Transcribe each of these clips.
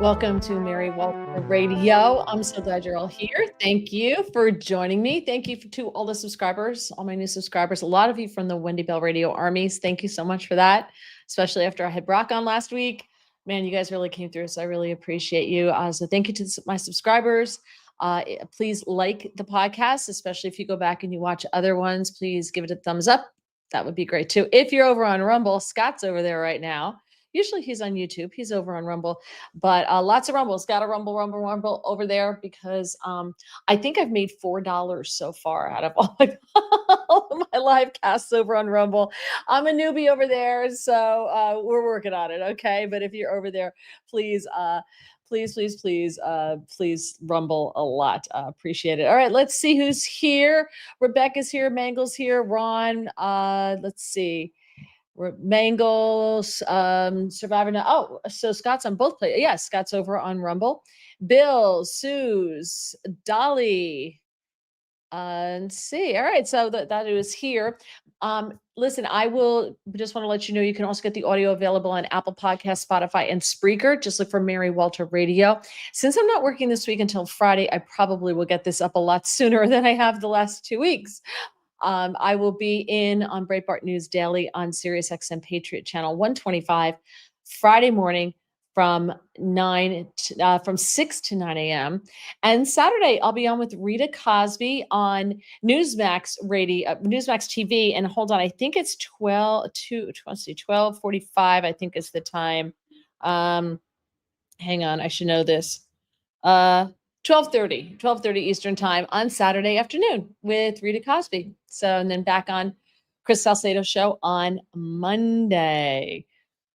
Welcome to Mary Walter Radio. I'm so glad you're all here. Thank you for joining me. Thank you to all the subscribers, all my new subscribers, a lot of you from the Wendy Bell Radio armies. Thank you so much for that, especially after I had Brock on last week. Man, you guys really came through, so I really appreciate you. So thank you to my subscribers. Please like the podcast, especially if you go back and you watch other ones. Please give it a thumbs up. That would be great too. If you're over on Rumble, Scott's over there right now. Usually he's on YouTube. He's over on Rumble, but lots of Rumbles. Got a Rumble over there because I think I've made $4 so far out of all of my live casts over on Rumble. I'm a newbie over there, so we're working on it. Okay, but if you're over there, please. Please rumble a lot. Appreciate it. All right, let's see who's here. Rebecca's here. Mangle's here. Ron. Let's see. Mangles, Survivor now. Oh, so Scott's on both places. Yes, Scott's over on Rumble. Bill, Suze, Dolly. Let's see. All right, so that is here. Listen, I will just want to let you know you can also get the audio available on Apple Podcasts, Spotify, and Spreaker. Just look for Mary Walter Radio. Since I'm not working this week until Friday, I probably will get this up a lot sooner than I have the last 2 weeks. I will be in on Breitbart News Daily on SiriusXM Patriot Channel 125 Friday morning from 6 to 9 a.m. And Saturday, I'll be on with Rita Cosby on Newsmax Radio, Newsmax TV. And hold on, I think it's 12:45, I think is the time. Hang on, I should know this. 12:30 Eastern time on Saturday afternoon with Rita Cosby. So, and then back on Chris Salcedo's show on Monday.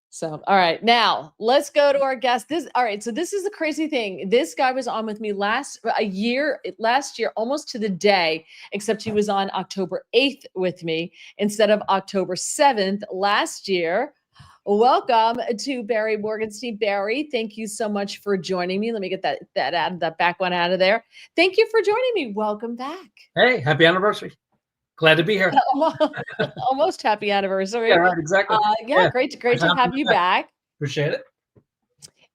So, all right, now let's go to our guest. All right, so this is the crazy thing. This guy was on with me last year, almost to the day, except he was on October 8th with me instead of October 7th last year. Welcome to Barry Morgenstein. Barry, thank you so much for joining me. Let me get that back one out of there. Thank you for joining me. Welcome back. Hey, happy anniversary. Glad to be here. Almost happy anniversary. Yeah, right, exactly. Great to have you back. Appreciate it.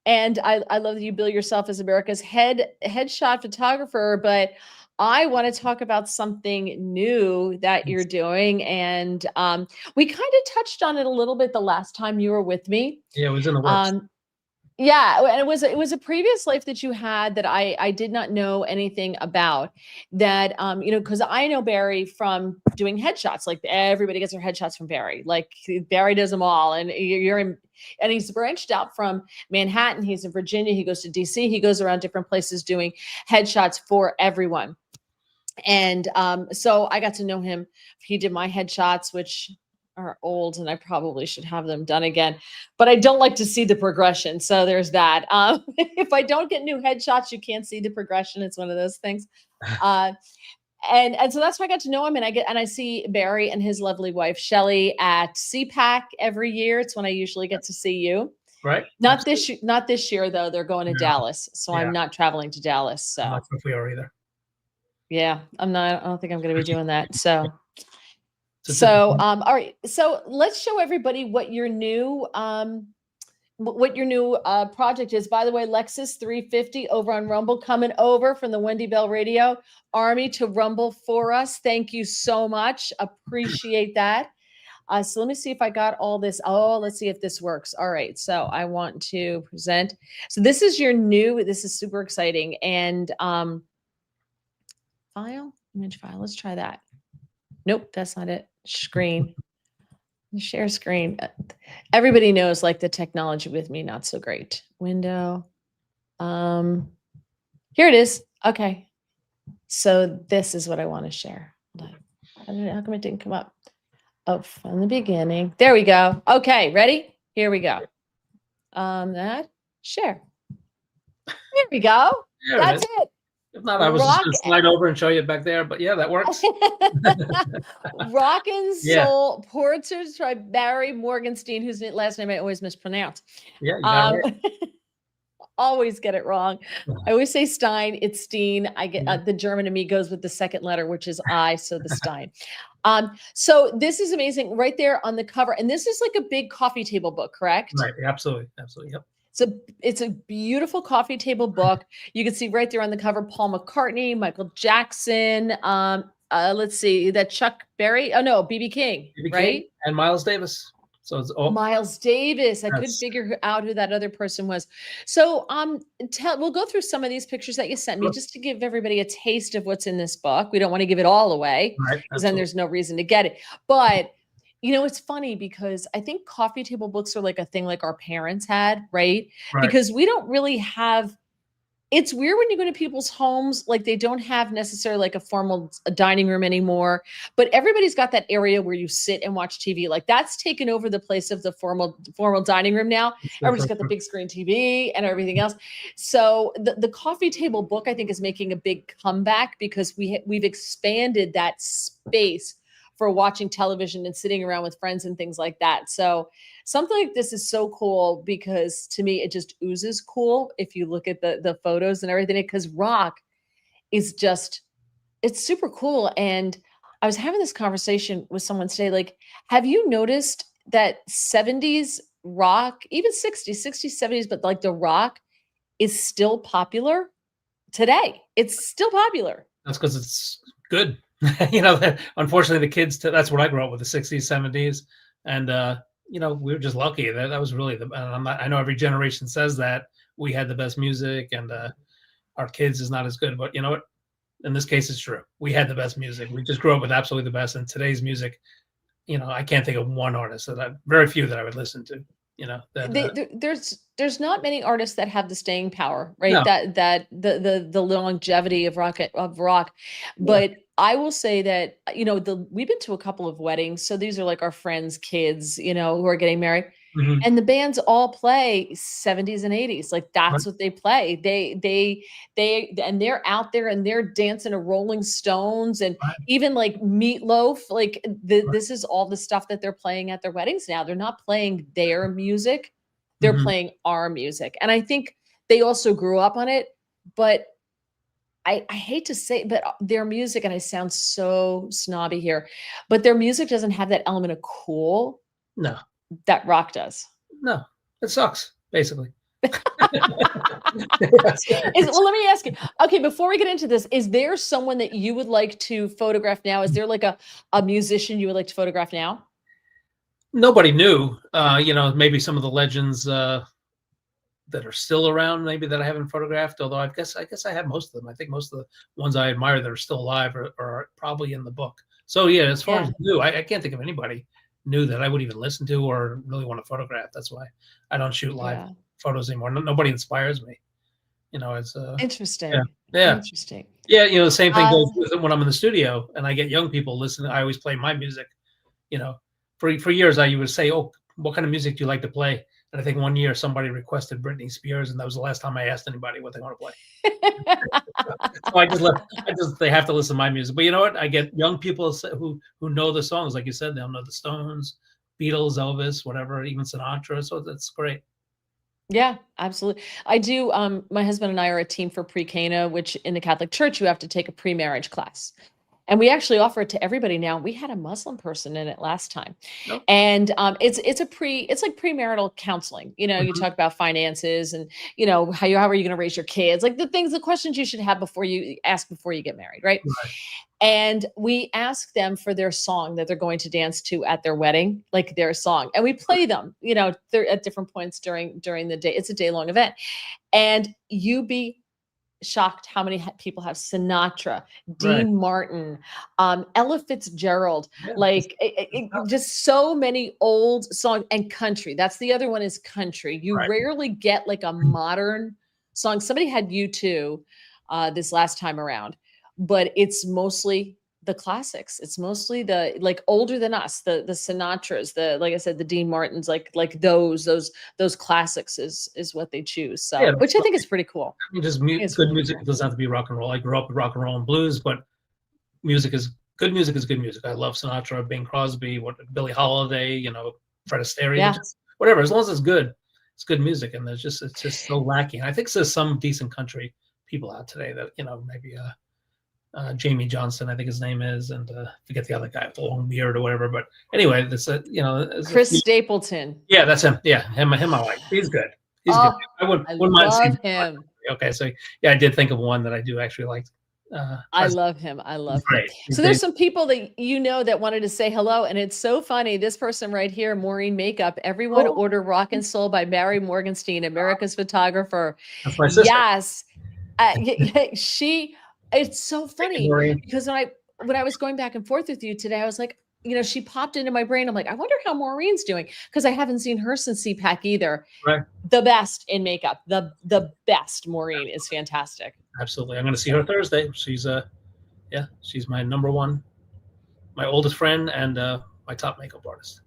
And I love that you bill yourself as America's headshot photographer, but I want to talk about something new that you're doing. And we kind of touched on it a little bit the last time you were with me. Yeah, it was in the works. Yeah, and it was a previous life that you had that I did not know anything about. That because I know Barry from doing headshots. Like everybody gets their headshots from Barry. Like Barry does them all, and and he's branched out from Manhattan. He's in Virginia. He goes to DC. He goes around different places doing headshots for everyone. And so I got to know him. He did my headshots, which are old, and I probably should have them done again, but I don't like to see the progression. So there's that. If I don't get new headshots, you can't see the progression. It's one of those things. And so that's why I got to know him. And I see Barry and his lovely wife, Shelly, at CPAC every year. It's when I usually get to see you. Right. Not this year though. They're going to Dallas. So I'm not traveling to Dallas. So I'm not sure if we are either. Yeah, I don't think I'm going to be doing that. So all right. So let's show everybody what your new project is. By the way, Lexus 350 over on Rumble, coming over from the Wendy Bell Radio Army to Rumble for us. Thank you so much. Appreciate that. So let me see if I got all this. Oh, let's see if this works. All right. So I want to present. So this is this is super exciting. And image file. Let's try that. Nope, that's not it. Screen. Share screen. Everybody knows like the technology with me, not so great. Window. Here it is. Okay. So this is what I want to share. Hold on. How come it didn't come up? Oh, from the beginning. There we go. Okay, ready? Here we go. That share. There we go. That's it. If not, I was just going to slide over and show you back there, but yeah, that works. Rockin' Soul Portraits by Barry Morgenstein, whose last name I always mispronounce. Yeah, you got it. Always get it wrong. I always say Stein. It's Steen. I get the German in me goes with the second letter, which is I, so the Stein. So this is amazing right there on the cover. And this is like a big coffee table book, correct? Right. Absolutely. Absolutely. Yep. It's a beautiful coffee table book. You can see right there on the cover, Paul McCartney, Michael Jackson. Let's see, that Chuck Berry. Oh no, BB King, B.B. King right? and Miles Davis. So it's all Miles Davis. I couldn't that's figure out who that other person was. So, we'll go through some of these pictures that you sent me sure. just to give everybody a taste of what's in this book. We don't want to give it all away Right. because then Absolutely. there's no reason to get it. But it's funny because I think coffee table books are like a thing like our parents had, right? Right. Because we don't really have it's weird when you go to people's homes, like they don't have necessarily like a formal dining room anymore, but everybody's got that area where you sit and watch TV. Like that's taken over the place of the formal dining room now. It's true, Everybody's true, got the true. big screen TV and everything else. So the coffee table book, I think, is making a big comeback because we've expanded that space for watching television and sitting around with friends and things like that. So something like this is so cool because to me it just oozes cool if you look at the photos and everything because rock is just it's super cool. And I was having this conversation with someone today, like, have you noticed that 70s rock, even 60s 70s, but like the rock is still popular today? It's still popular. That's because it's good. Unfortunately, the kids. That's what I grew up with, the '60s, '70s, and we were just lucky. That was really the. And I know every generation says that we had the best music, and our kids is not as good. But you know what? In this case, it's true. We had the best music. We just grew up with absolutely the best. And today's music, I can't think of one artist very few that I would listen to. That There's not many artists that have the staying power, right? no, That the longevity of rock. yeah, But I will say that we've been to a couple of weddings, so these are like our friends' kids, who are getting married, hmm and the bands all play 70s and 80s. Like right, that's what they play. And they're out there and they're dancing to Rolling Stones and right, even like Meatloaf. Like right. this is all the stuff that they're playing at their weddings now. They're not playing their music, they're hmm playing our music. And I think they also grew up on it, but I hate to say, but their music, and I sound so snobby here, but their music doesn't have that element of cool No, that rock does. no, it sucks basically. Well, let me ask you. Okay, before we get into this, is there someone that you would like to photograph now? Is there like a musician you would like to photograph now? Nobody knew. Maybe some of the legends that are still around, maybe that I haven't photographed. Although I guess I have most of them. I think most of the ones I admire that are still alive are probably in the book. So yeah, as far as Yeah, new, I can't think of anybody new that I would even listen to or really want to photograph. That's why I don't shoot live yeah. photos anymore. Nobody inspires me. It's yeah, Interesting. yeah. Interesting. Yeah, the same thing Uh, goes with when I'm in the studio and I get young people listening. I always play my music. You know, for years I would say, "Oh, what kind of music do you like to play?" And I think one year somebody requested Britney Spears, and that was the last time I asked anybody what they want to play. So they have to listen to my music. But you know what? I get young people who know the songs, like you said, they'll know the Stones, Beatles, Elvis, whatever, even Sinatra. So that's great. yeah, absolutely. I do. My husband and I are a team for pre-Cana, which in the Catholic Church you have to take a pre-marriage class. And we actually offer it to everybody now. We had a Muslim person in it last time. No, And it's like premarital counseling. You mhm, talk about finances and how are you going to raise your kids? Like the questions you should have before you ask before you get married, right? right, And we ask them for their song that they're going to dance to at their wedding, like their song. And we play them, they're at different points during the day. It's a day long event. And you be shocked how many people have Sinatra, right. Dean Martin, Ella Fitzgerald, Yeah, just like good stuff. just so many old songs and country. That's the other one is country. You Right. rarely get like a modern song. Somebody had you too this last time around, but it's mostly the classics. It's mostly the like older than us, the Sinatras, the like I said, the Dean Martins, like those classics is what they choose. Yeah, So which I think is pretty cool. I mean, just It's good really music. It cool. doesn't have to be rock and roll. I grew up with rock and roll and blues, but music is good. Music is good music. I love Sinatra, Bing Crosby, Billie Holiday, Fred Astaire, Yeah. just whatever. As long as it's good music, and it's just so lacking. I think there's some decent country people out today that maybe Jamie Johnson, I think his name is, and forget the other guy with the long beard or whatever. But anyway, it's a Chris Stapleton. yeah, that's him. Yeah, him I like. He's good. He's good. Oh, I wouldn't I mind seeing love him. him. Okay, so yeah, I did think of one that I do actually like. I love him. I He's love him. great. So there's some people that that wanted to say hello, and it's so funny. This person right here, Maureen Makeup. Everyone Oh, order Rock and Soul by Barry Morgenstein, America's photographer. that's my sister. Yes, she. It's so Thank you, funny Maureen. because when I was going back and forth with you today, I was like, she popped into my brain. I'm like, I wonder how Maureen's doing because I haven't seen her since CPAC either. Right. The best in makeup. The best. Maureen is fantastic. Absolutely. I'm going to see her Thursday. She's she's my number one, my oldest friend, and my top makeup artist.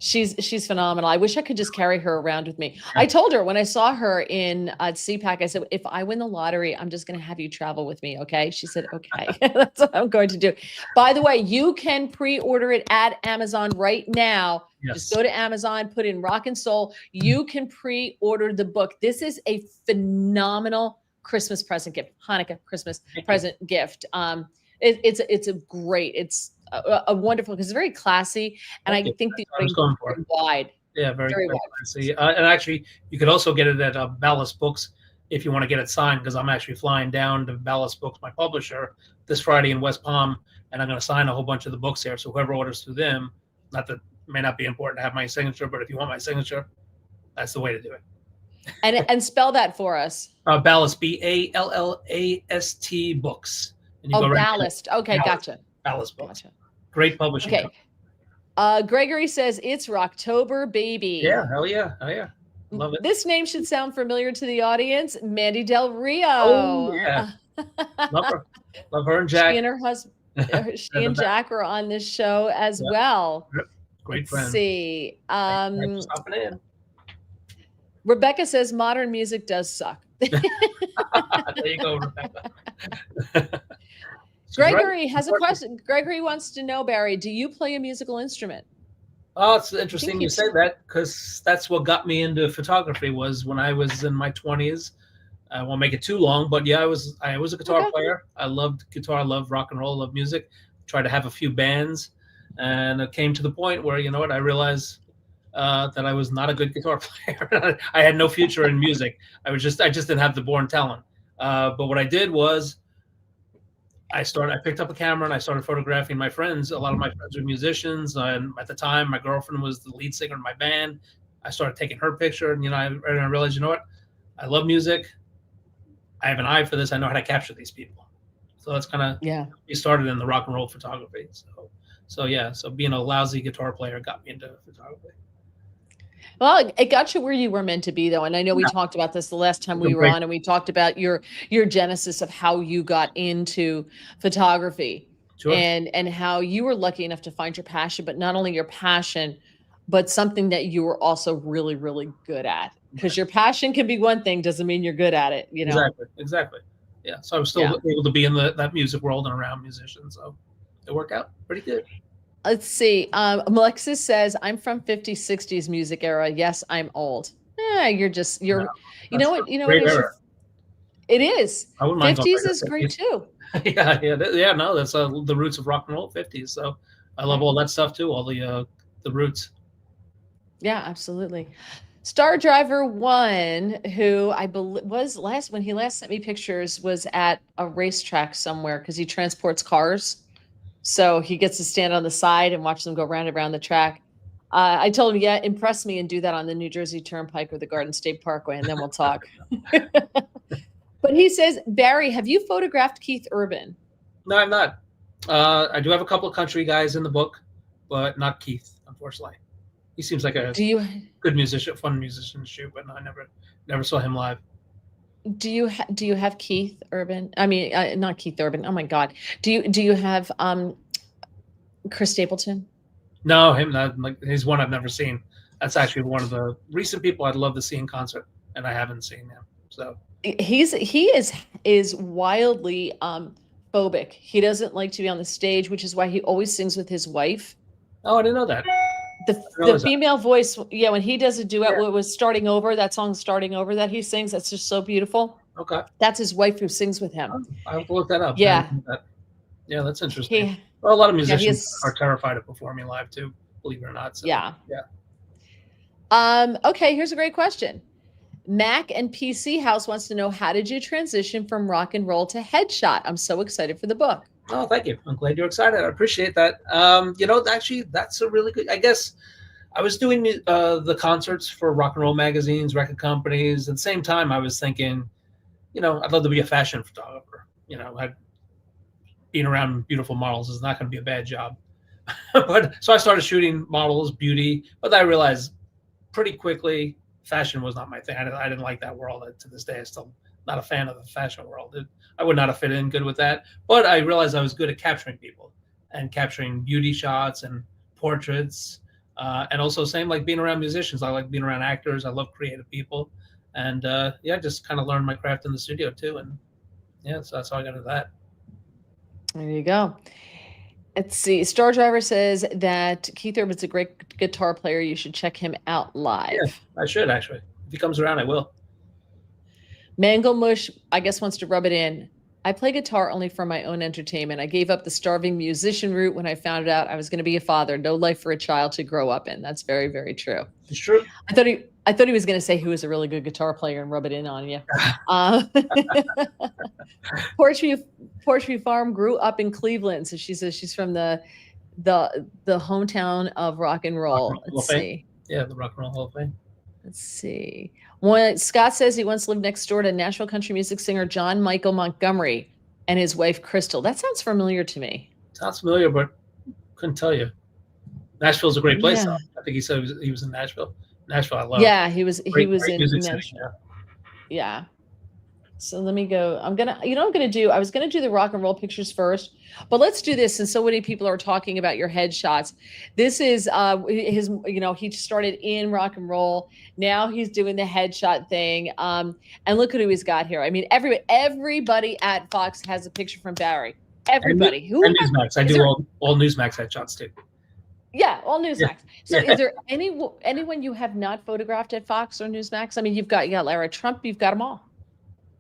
She's phenomenal. I wish I could just carry her around with me. Yeah. I told her when I saw her in CPAC, I said, if I win the lottery, I'm just going to have you travel with me. Okay. She said, okay, that's what I'm going to do. By the way, you can pre-order it at Amazon right now. Yes. Just go to Amazon, put in Rock and Soul. You can pre-order the book. This is a phenomenal Christmas present gift, Hanukkah Christmas present gift. It's a great, it's a wonderful, because it's very classy, and I think the I was going for very wide. Yeah, very wide. classy. And actually, you could also get it at Ballast Books if you want to get it signed, because I'm actually flying down to Ballast Books, my publisher, this Friday in West Palm, and I'm going to sign a whole bunch of the books there. So whoever orders through them, not that it may not be important to have my signature, but if you want my signature, that's the way to do it. And spell that for us. Ballast, Ballast Books. And you go right Ballast. Okay, gotcha. Ballast Books. Gotcha. Great publishing. Okay. Gregory says it's Rocktober, baby. Yeah, hell yeah, hell yeah. Love it. This name should sound familiar to the audience. Mandy Del Rio. Oh yeah. Love her and Jack. She and her husband. She and Jack were on this show as well. Yep. Great friends. Let's see. Thanks for stopping in. Rebecca says modern music does suck. There you go, Rebecca. Gregory has a question. Gregory wants to know, Barry, do you play a musical instrument? Oh, it's interesting you say that, because that's what got me into photography. Was when I was in my 20s. I won't make it too long, but yeah, I was a guitar player. I loved guitar, I loved rock and roll, loved music. Tried to have a few bands, and it came to the point where, you know what, I realized that I was not a good guitar player. I had no future in music. I just didn't have the born talent. But what I did was I picked up a camera and I started photographing my friends. A lot of my friends were musicians, and at the time, my girlfriend was the lead singer in my band. I started taking her picture, and I realized, you know what, I love music. I have an eye for this. I know how to capture these people. So that's kind of we started in the rock and roll photography. So being a lousy guitar player got me into photography. Well, it got you where you were meant to be, though. And I know we talked about this the last time we were on, and we talked about your genesis of how you got into photography. Sure. And how you were lucky enough to find your passion, but not only your passion, but something that you were also really, really good at. Because your passion can be one thing, doesn't mean you're good at it. You know. Exactly. Yeah. So I was still able to be in that music world and around musicians. So it worked out pretty good. Let's see. Alexis says, I'm from 50s, 60s music era. Yes, I'm old. You know what? It is. 50s is great too. Yeah. No, that's the roots of rock and roll, 50s. So I love all that stuff too. All the roots. Yeah, absolutely. Star Driver 1, who I believe was when he last sent me pictures, was at a racetrack somewhere because he transports cars. So he gets to stand on the side and watch them go round and around the track. I told him, impress me and do that on the New Jersey Turnpike or the Garden State Parkway, and then we'll talk. But he says, Barry, have you photographed Keith Urban? No, I'm not. I do have a couple of country guys in the book, but not Keith, unfortunately. He seems like a good musician, fun musician to shoot, but no, I never saw him live. Do you have Keith Urban? I mean, not Keith Urban. Oh my God. Do you have Chris Stapleton? No, him. He's one I've never seen. That's actually one of the recent people I'd love to see in concert, and I haven't seen him. So he is wildly phobic. He doesn't like to be on the stage, which is why he always sings with his wife. Oh, I didn't know that. The female voice, when he does a duet, what was Starting Over, that song Starting Over that he sings, that's just so beautiful. Okay. That's his wife who sings with him. I have to look that up. Yeah. Yeah, that's interesting. A lot of musicians are terrified of performing live too, believe it or not. So, yeah. Okay, here's a great question. Mac and PC House wants to know, how did you transition from rock and roll to headshot? I'm so excited for the book. Oh, thank you. I'm glad you're excited. I appreciate that. Actually, that's a really good. I guess I was doing the concerts for rock and roll magazines, record companies. At the same time, I was thinking, I'd love to be a fashion photographer. Being around beautiful models is not going to be a bad job. But so I started shooting models, beauty. But I realized pretty quickly fashion was not my thing. I didn't like that world. To this day, I'm still not a fan of the fashion world. I would not have fit in good with that. But I realized I was good at capturing people and capturing beauty shots and portraits. And also same like being around musicians. I like being around actors. I love creative people. And just kind of learned my craft in the studio too. And so that's how I got into that. There you go. Let's see. Star Driver says that Keith Urban's a great guitar player. You should check him out Yeah, live. I should actually. If he comes around, I will. Mango Mush, I guess, wants to rub it in. I play guitar only for my own entertainment. I gave up the starving musician route when I found out I was going to be a father. No life for a child to grow up in. That's very, very true. It's true. I thought he was going to say he was a really good guitar player and rub it in on you. Portrait Farm grew up in Cleveland, so she says she's from the hometown of rock and roll. Let's see. Yeah, the Rock and Roll Hall of Fame. Let's see. Scott says he once lived next door to Nashville country music singer John Michael Montgomery and his wife Crystal. That sounds familiar to me. Sounds familiar, but couldn't tell you. Nashville's a great place. Yeah. I think he said he was in Nashville. Nashville, I love. Yeah, he was great in Nashville. Yeah. So let me go. I'm gonna do. I was gonna do the rock and roll pictures first, but let's do this. And so many people are talking about your headshots. This is his. He started in rock and roll. Now he's doing the headshot thing. And look at who he's got here. I mean, everybody at Fox has a picture from Barry. Everybody. And Newsmax. I do all Newsmax headshots too. Yeah, all Newsmax. So is there anyone you have not photographed at Fox or Newsmax? I mean, you got Lara Trump. You've got them all.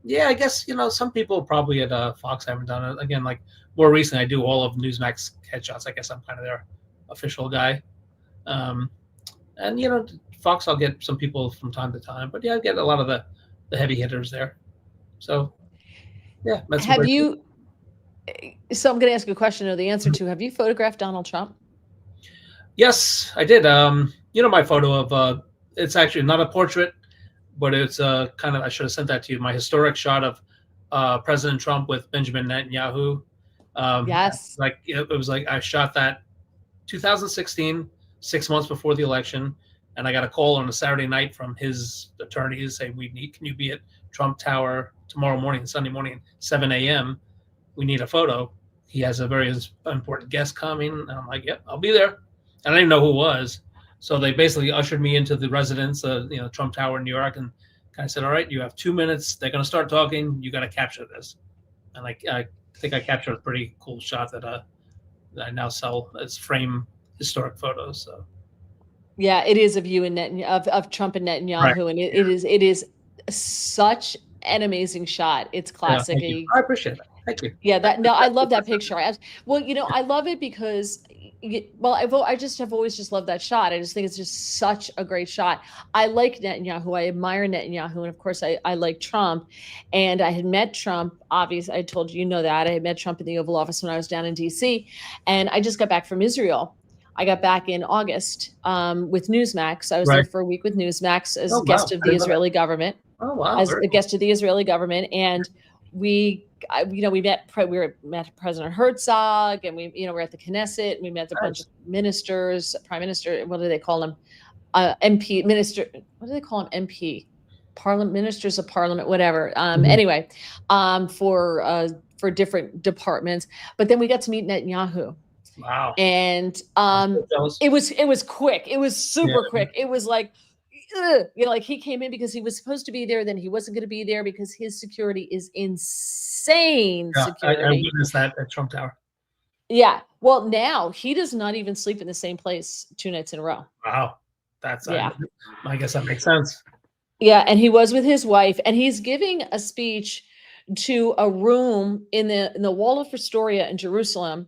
Yeah, I guess some people probably at Fox haven't done it. Again, like more recently, I do all of Newsmax headshots. I guess I'm kind of their official guy. And Fox, I'll get some people from time to time, but I get a lot of the heavy hitters there. So have you? So I'm going to ask you a question. Know the answer to. Have you photographed Donald Trump? Yes, I did. My photo of it's actually not a portrait, but it's kind of, I should have sent that to you. My historic shot of President Trump with Benjamin Netanyahu. Yes. It was like I shot that 2016, 6 months before the election, and I got a call on a Saturday night from his attorneys saying, can you be at Trump Tower tomorrow morning, Sunday morning, 7 a.m. We need a photo. He has a very important guest coming. And I'm like, yep, I'll be there. And I didn't know who it was. So they basically ushered me into the residence, Trump Tower in New York, and kind of said, all right, you have 2 minutes. They're going to start talking. You got to capture this. And I think I captured a pretty cool shot that I now sell as frame historic photos. So. Yeah, it is of you and of Trump and Netanyahu, right. And it is such an amazing shot. It's classic. Yeah, I appreciate it. Thank you. Yeah, I love that picture. I love it because, I just have always just loved that shot. I just think it's just such a great shot. I like Netanyahu. I admire Netanyahu. And of course, I like Trump. And I had met Trump. Obviously, I told you that. I had met Trump in the Oval Office when I was down in D.C. And I just got back from Israel. I got back in August with Newsmax. I was there for a week with Newsmax as a guest of the Israeli government. Oh, wow. As a guest of the Israeli government. And we met President Herzog, and we're at the Knesset, and we met a bunch of ministers, prime minister, what do they call them? MP, minister, what do they call them? MP, parliament, ministers of parliament, whatever. Anyway, for different departments. But then we got to meet Netanyahu. Wow. And it was quick. It was super quick. It was like, he came in because he was supposed to be there, then he wasn't going to be there because his security is insane. Security. I witnessed that at Trump Tower. Yeah. Well, now he does not even sleep in the same place 2 nights in a row. Wow. I guess that makes sense. Yeah. And he was with his wife, and he's giving a speech to a room in the Wall of Astoria in Jerusalem.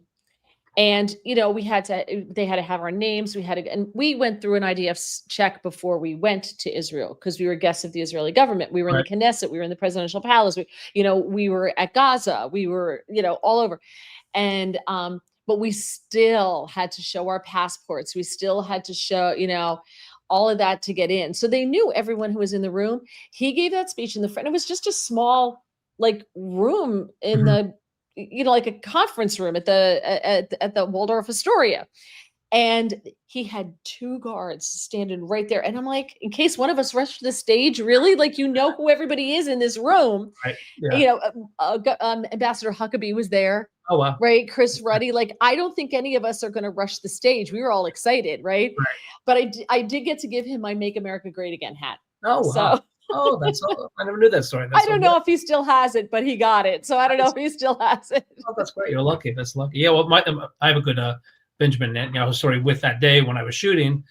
And, they had to have our names. And we went through an IDF check before we went to Israel because we were guests of the Israeli government. We were in the Right. Knesset. We were in the presidential palace. We were at Gaza. We were, all over. And, but we still had to show our passports. We still had to show, all of that to get in. So they knew everyone who was in the room. He gave that speech in the front. It was just a small, like, room in Mhm. the, like a conference room at the Waldorf Astoria. And he had 2 guards standing right there. And I'm like, in case one of us rushed to the stage, really? Like, who everybody is in this room. Right. Yeah. Ambassador Huckabee was there, Oh, wow. right? Chris Ruddy. Like, I don't think any of us are going to rush the stage. We were all excited, right? Right. But I did get to give him my Make America Great Again hat. Oh, wow. So Oh, that's all. I never knew that story. I That's so don't good. know if he still has it, but he got it. So I don't know if he still has it. Oh, that's great. You're lucky. That's lucky. Yeah. Well, I have a good Benjamin Netanyahu story with that day when I was shooting.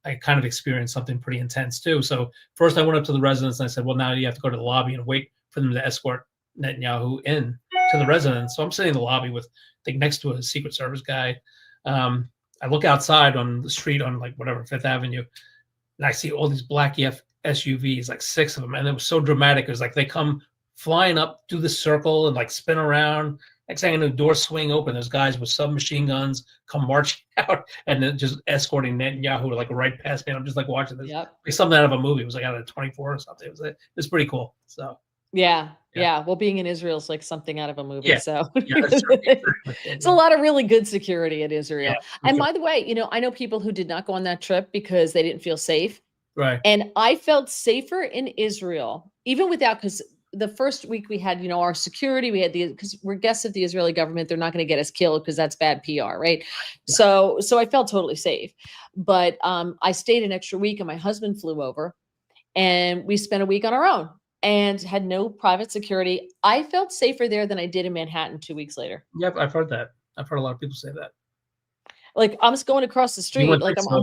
I kind of experienced something pretty intense too. So first I went up to the residence and I said, well, now you have to go to the lobby and wait for them to escort Netanyahu in to the residence. So I'm sitting in the lobby with, I think, next to a Secret Service guy. I look outside on the street on like whatever, Fifth Avenue, and I see all these black SUVs, like 6 of them. And it was so dramatic. It was like they come flying up, do the circle and like spin around. Next thing I know, the doors swing open. There's guys with submachine guns come marching out and then just escorting Netanyahu like right past me. I'm just like watching this, Yep. like something out of a movie. It was like out of 24 or something. It was pretty cool. So Yeah. Well, being in Israel is like something out of a movie. Yeah. So Yeah, that's true. it's a lot of really good security in Israel. Yeah, And sure. by the way, I know people who did not go on that trip because they didn't feel safe. Right. And I felt safer in Israel, even without, because the first week we had, our security, because we're guests of the Israeli government, they're not going to get us killed because that's bad PR, right? Yeah. So I felt totally safe. But I stayed an extra week and my husband flew over and we spent a week on our own and had no private security. I felt safer there than I did in Manhattan 2 weeks later. Yep, I've heard that. I've heard a lot of people say that. Like, I'm just going across the You street, went like through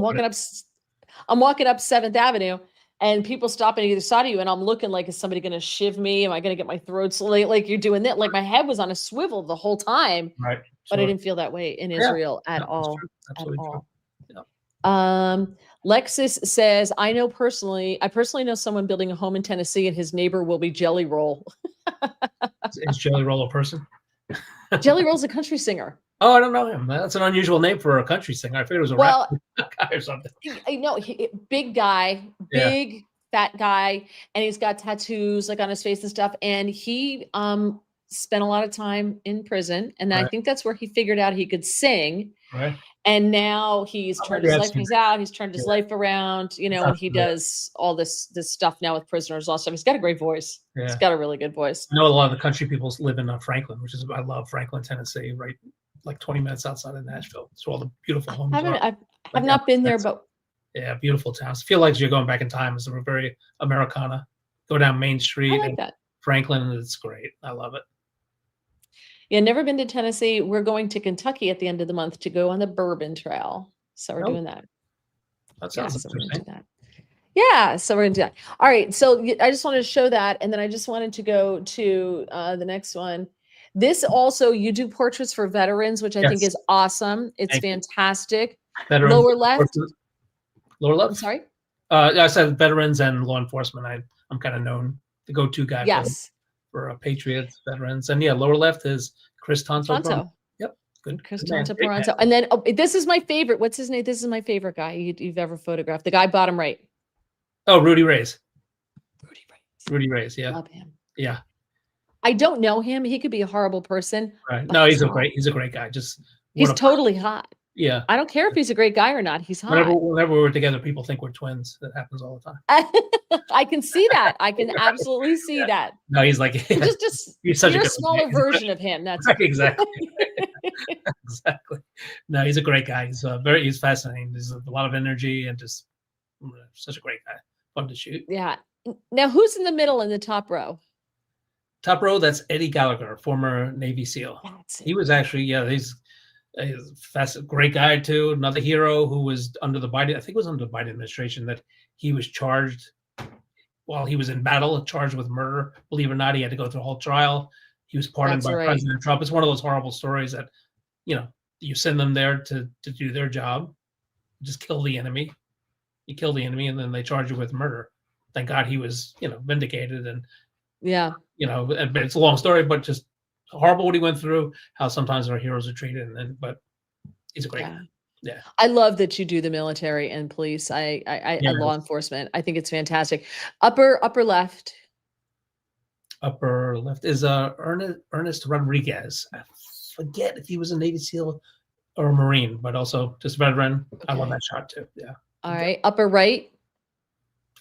I'm walking up 7th Avenue and people stopping either side of you. And I'm looking like, is somebody going to shiv me? Am I going to get my throat slit? Like you're doing that. Like my head was on a swivel the whole time, Right. but I Sure. didn't feel that way in Yeah. Israel at No, that's all. true. At Absolutely true. all. Yeah. Lexus says, I personally know someone building a home in Tennessee and his neighbor will be Jelly Roll. Is Jelly Roll a person? Jelly Roll's a country singer. Oh, I don't know him. That's an unusual name for a country singer. I figured it was a rap guy or something. I know, big guy, big fat guy, and he's got tattoos like on his face and stuff. And he spent a lot of time in prison, and I think that's where he figured out he could sing. Right. And now he's turned his life. He's out. He's turned his life around. And he does all this stuff now with prisoners. Also, he's got a great voice. Yeah. He's got a really good voice. I know a lot of the country people live in Franklin, I love Franklin, Tennessee, right, like 20 minutes outside of Nashville. It's where all the beautiful homes are. I've not been there, but yeah, beautiful towns. I feel like you're going back in time. It's very Americana. Go down Main Street. I like that. Franklin, and it's great. I love it. Yeah, never been to Tennessee. We're going to Kentucky at the end of the month to go on the Bourbon Trail. So we're doing that. That sounds so we're gonna interesting. do that. Yeah, so we're gonna do that. All right. So I just wanted to show that, and then I just wanted to go to the next one. This also, you do portraits for veterans, which I think is awesome. It's fantastic. Veterans, lower left. Lower left. I'm sorry. I said veterans and law enforcement. I'm kind of known the go-to guy. Yes. For patriots, veterans, and lower left is Chris Tonto. Yep, good. Chris Tonto. And then this is my favorite. What's his name? This is my favorite guy you've ever photographed. The guy bottom right. Oh, Rudy Reyes. Rudy Reyes. Yeah. Love him. Yeah. I don't know him. He could be a horrible person. Right. No, he's a great guy. He's totally hot. Yeah. I don't care if he's a great guy or not. He's hot. Whenever we're together, people think we're twins. That happens all the time. I can see that. I can absolutely see that. No, he's like he's such a smaller version of him. That's exactly. Exactly. No, he's a great guy. He's fascinating. There's a lot of energy and just such a great guy. Fun to shoot. Yeah. Now, who's in the middle in the top row? Top row, that's Eddie Gallagher, former Navy SEAL. He was actually, he's a great guy too. Another hero who was under the Biden, I think it was under the Biden administration, that he was charged while he was in battle, charged with murder. Believe it or not, he had to go through a whole trial. He was pardoned by President Trump. It's one of those horrible stories that, you send them there to do their job, just kill the enemy. You kill the enemy, and then they charge you with murder. Thank God he was, vindicated, and Yeah. but it's a long story, but just horrible what he went through. How sometimes our heroes are treated, but he's a great guy. Yeah. I love that you do the military and police. I law enforcement. I think it's fantastic. Upper left. Upper left is Ernest Rodriguez. I forget if he was a Navy SEAL or a Marine, but also just veteran. Okay. I won that shot too. Yeah. All right. Upper right.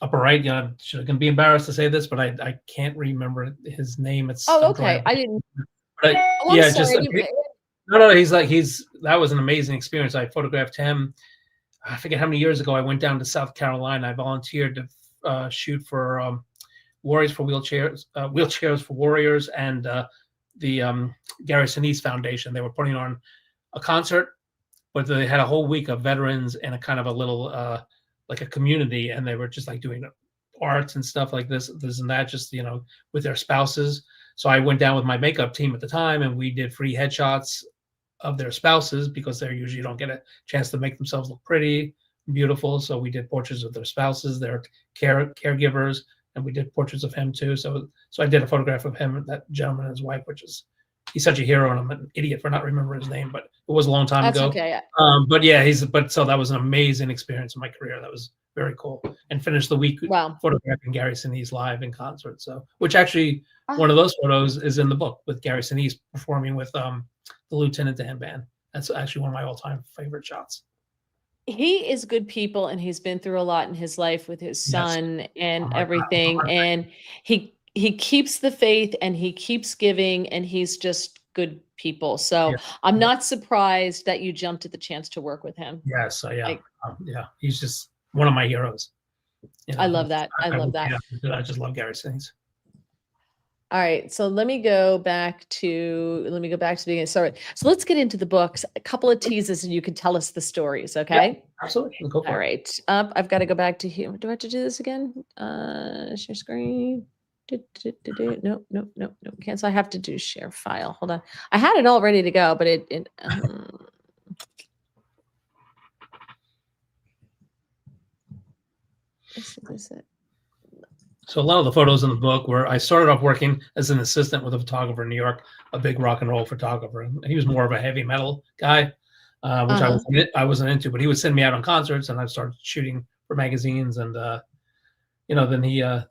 Upper right. I'm gonna be embarrassed to say this, but I can't remember his name. It's okay. I didn't. But yeah, just no. That was an amazing experience. I photographed him. I forget how many years ago. I went down to South Carolina. I volunteered to shoot for Warriors for Wheelchairs for Warriors, and the Gary Sinise Foundation. They were putting on a concert, but they had a whole week of veterans and a kind of a little like a community, and they were just like doing arts and stuff like this and that, just with their spouses. So I went down with my makeup team at the time, and we did free headshots of their spouses, because they usually don't get a chance to make themselves look pretty, beautiful. So we did portraits of their spouses, their caregivers, and we did portraits of him too. So I did a photograph of him and that gentleman and his wife, he's such a hero, and I'm an idiot for not remembering his name, but it was a long time ago. Okay. But yeah, so that was an amazing experience in my career. That was very cool. And finished the week photographing Gary Sinise live in concert. So, which actually one of those photos is in the book, with Gary Sinise performing with the Lieutenant Dan Band. That's actually one of my all-time favorite shots. He is good people, and he's been through a lot in his life with his son and everything. God. And he keeps the faith, and he keeps giving, and he's just good people. So I'm not surprised that you jumped at the chance to work with him. Yes. He's just one of my heroes. I love that. I love that. I just love Gary Sinise. All right. So let me go back to the beginning. Sorry. So let's get into the books. A couple of teases, and you can tell us the stories. Okay. Yeah, absolutely. Go for it. All right. I've got to go back to here. Do I have to do this again? Share screen. No. Cancel. I have to do share file. Hold on. I had it all ready to go, but this is it. So a lot of the photos in the book were, I started off working as an assistant with a photographer in New York, a big rock and roll photographer. He was more of a heavy metal guy, which I wasn't into, but he would send me out on concerts, and I started shooting for magazines. And, then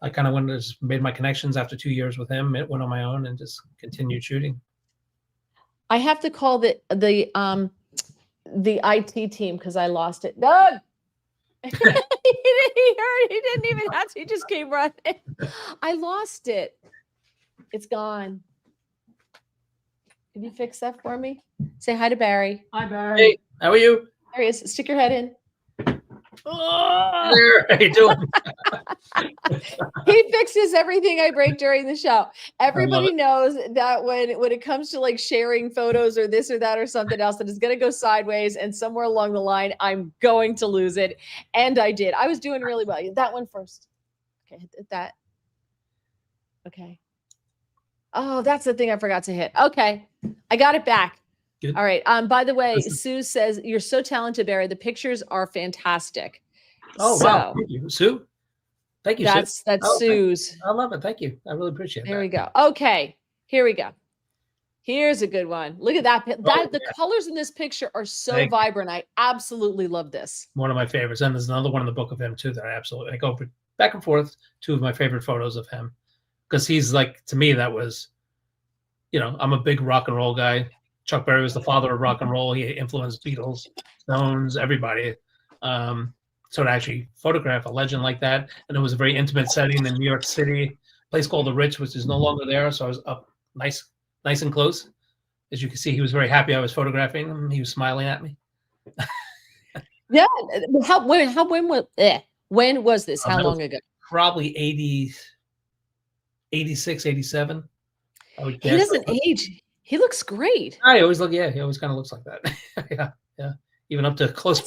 I kind of made my connections after 2 years with him. It went on my own and just continued shooting. I have to call the IT team, because I lost it. Doug! He didn't even have to. He just came running. I lost it. It's gone. Can you fix that for me? Say hi to Barry. Hi, Barry. Hey, how are you? There he is. Stick your head in. Oh, there. How you doing? He fixes everything I break during the show. Everybody knows that when it comes to like sharing photos or this or that or something else that is going to go sideways, and somewhere along the line I'm going to lose it. And I did. I was doing really well. That one first. Okay, hit that. Okay. Oh, that's the thing I forgot to hit. Okay, I got it back. Good. All right. By the way, Sue says, "You're so talented, Barry. The pictures are fantastic." Oh, wow. Thank you, Sue. Thank you, Sue. That's Sue's. I love it. Thank you. I really appreciate it. There we go. Okay. Here we go. Here's a good one. Look at that. The colors in this picture are so vibrant. I absolutely love this. One of my favorites. And there's another one in the book of him too that I go back and forth. Two of my favorite photos of him. Because he's like, to me, that was, I'm a big rock and roll guy. Chuck Berry was the father of rock and roll. He influenced Beatles, Stones, everybody. So to actually photograph a legend like that, and it was a very intimate setting in New York City, a place called the Ritz, which is no longer there. So I was up nice and close. As you can see, he was very happy I was photographing him. He was smiling at me. Yeah. When was this? How long ago? Probably 86, 87. He doesn't age. He looks great. I always look, he always kind of looks like that. Yeah. Even up to close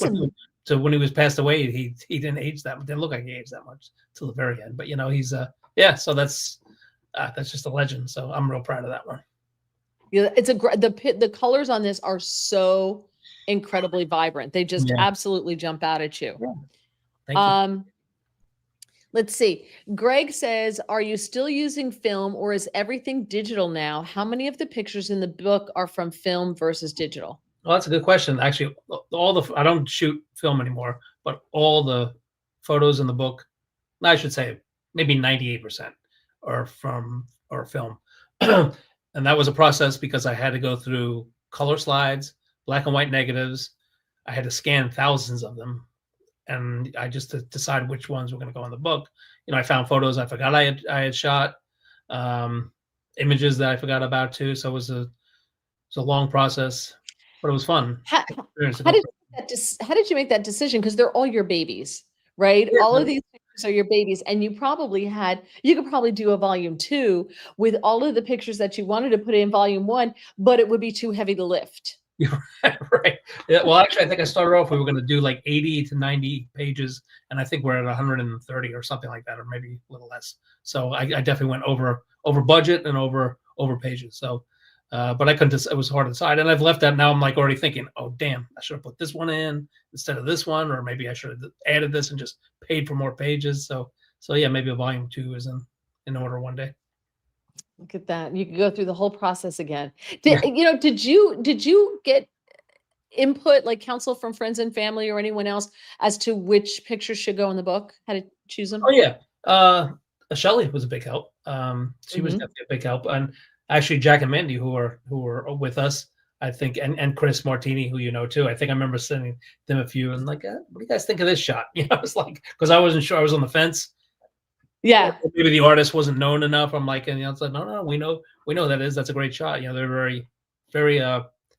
to when he was passed away, he didn't age that much. Didn't look like he aged that much till the very end. But he's so that's just a legend. So I'm real proud of that one. Yeah, it's the colors on this are so incredibly vibrant. They just Yeah. absolutely jump out at you. Yeah. Thank you. Let's see. Greg says, are you still using film or is everything digital now? How many of the pictures in the book are from film versus digital? Well, that's a good question. Actually, I don't shoot film anymore, but all the photos in the book, I should say maybe 98% are film. And that was a process because I had to go through color slides, black and white negatives. I had to scan thousands of them, and I just to decide which ones were going to go in the book. I found photos I forgot I had shot, images that I forgot about too. So it was a long process, but it was fun. How, Experience to how go did through. how did you make that decision? Because they're all your babies, right? Yeah, All of these pictures are your babies, and you could probably do a volume 2 with all of the pictures that you wanted to put in volume 1, but it would be too heavy to lift. right. Yeah, well, actually, I think I started off, we were going to do like 80 to 90 pages, and I think we're at 130 or something like that, or maybe a little less. So I definitely went over budget and over pages. So, but I couldn't. It was hard to decide, and I've left that now. I'm like already thinking, oh damn, I should have put this one in instead of this one, or maybe I should have added this and just paid for more pages. So yeah, maybe a volume 2 is in order one day. Look at that. You can go through the whole process again. Yeah. Did you get input, like counsel from friends and family or anyone else as to which pictures should go in the book? How to choose them? Oh yeah. Shelley was a big help. She was Mhm. definitely a big help, and actually Jack and Mandy, who were with us, I think, and Chris Martini, who too. I think I remember sending them a few and like, what do you guys think of this shot? I was like, because I wasn't sure, I was on the fence. Yeah. Maybe the artist wasn't known enough. I'm like, and it's like, no, we know that's a great shot. They're very, very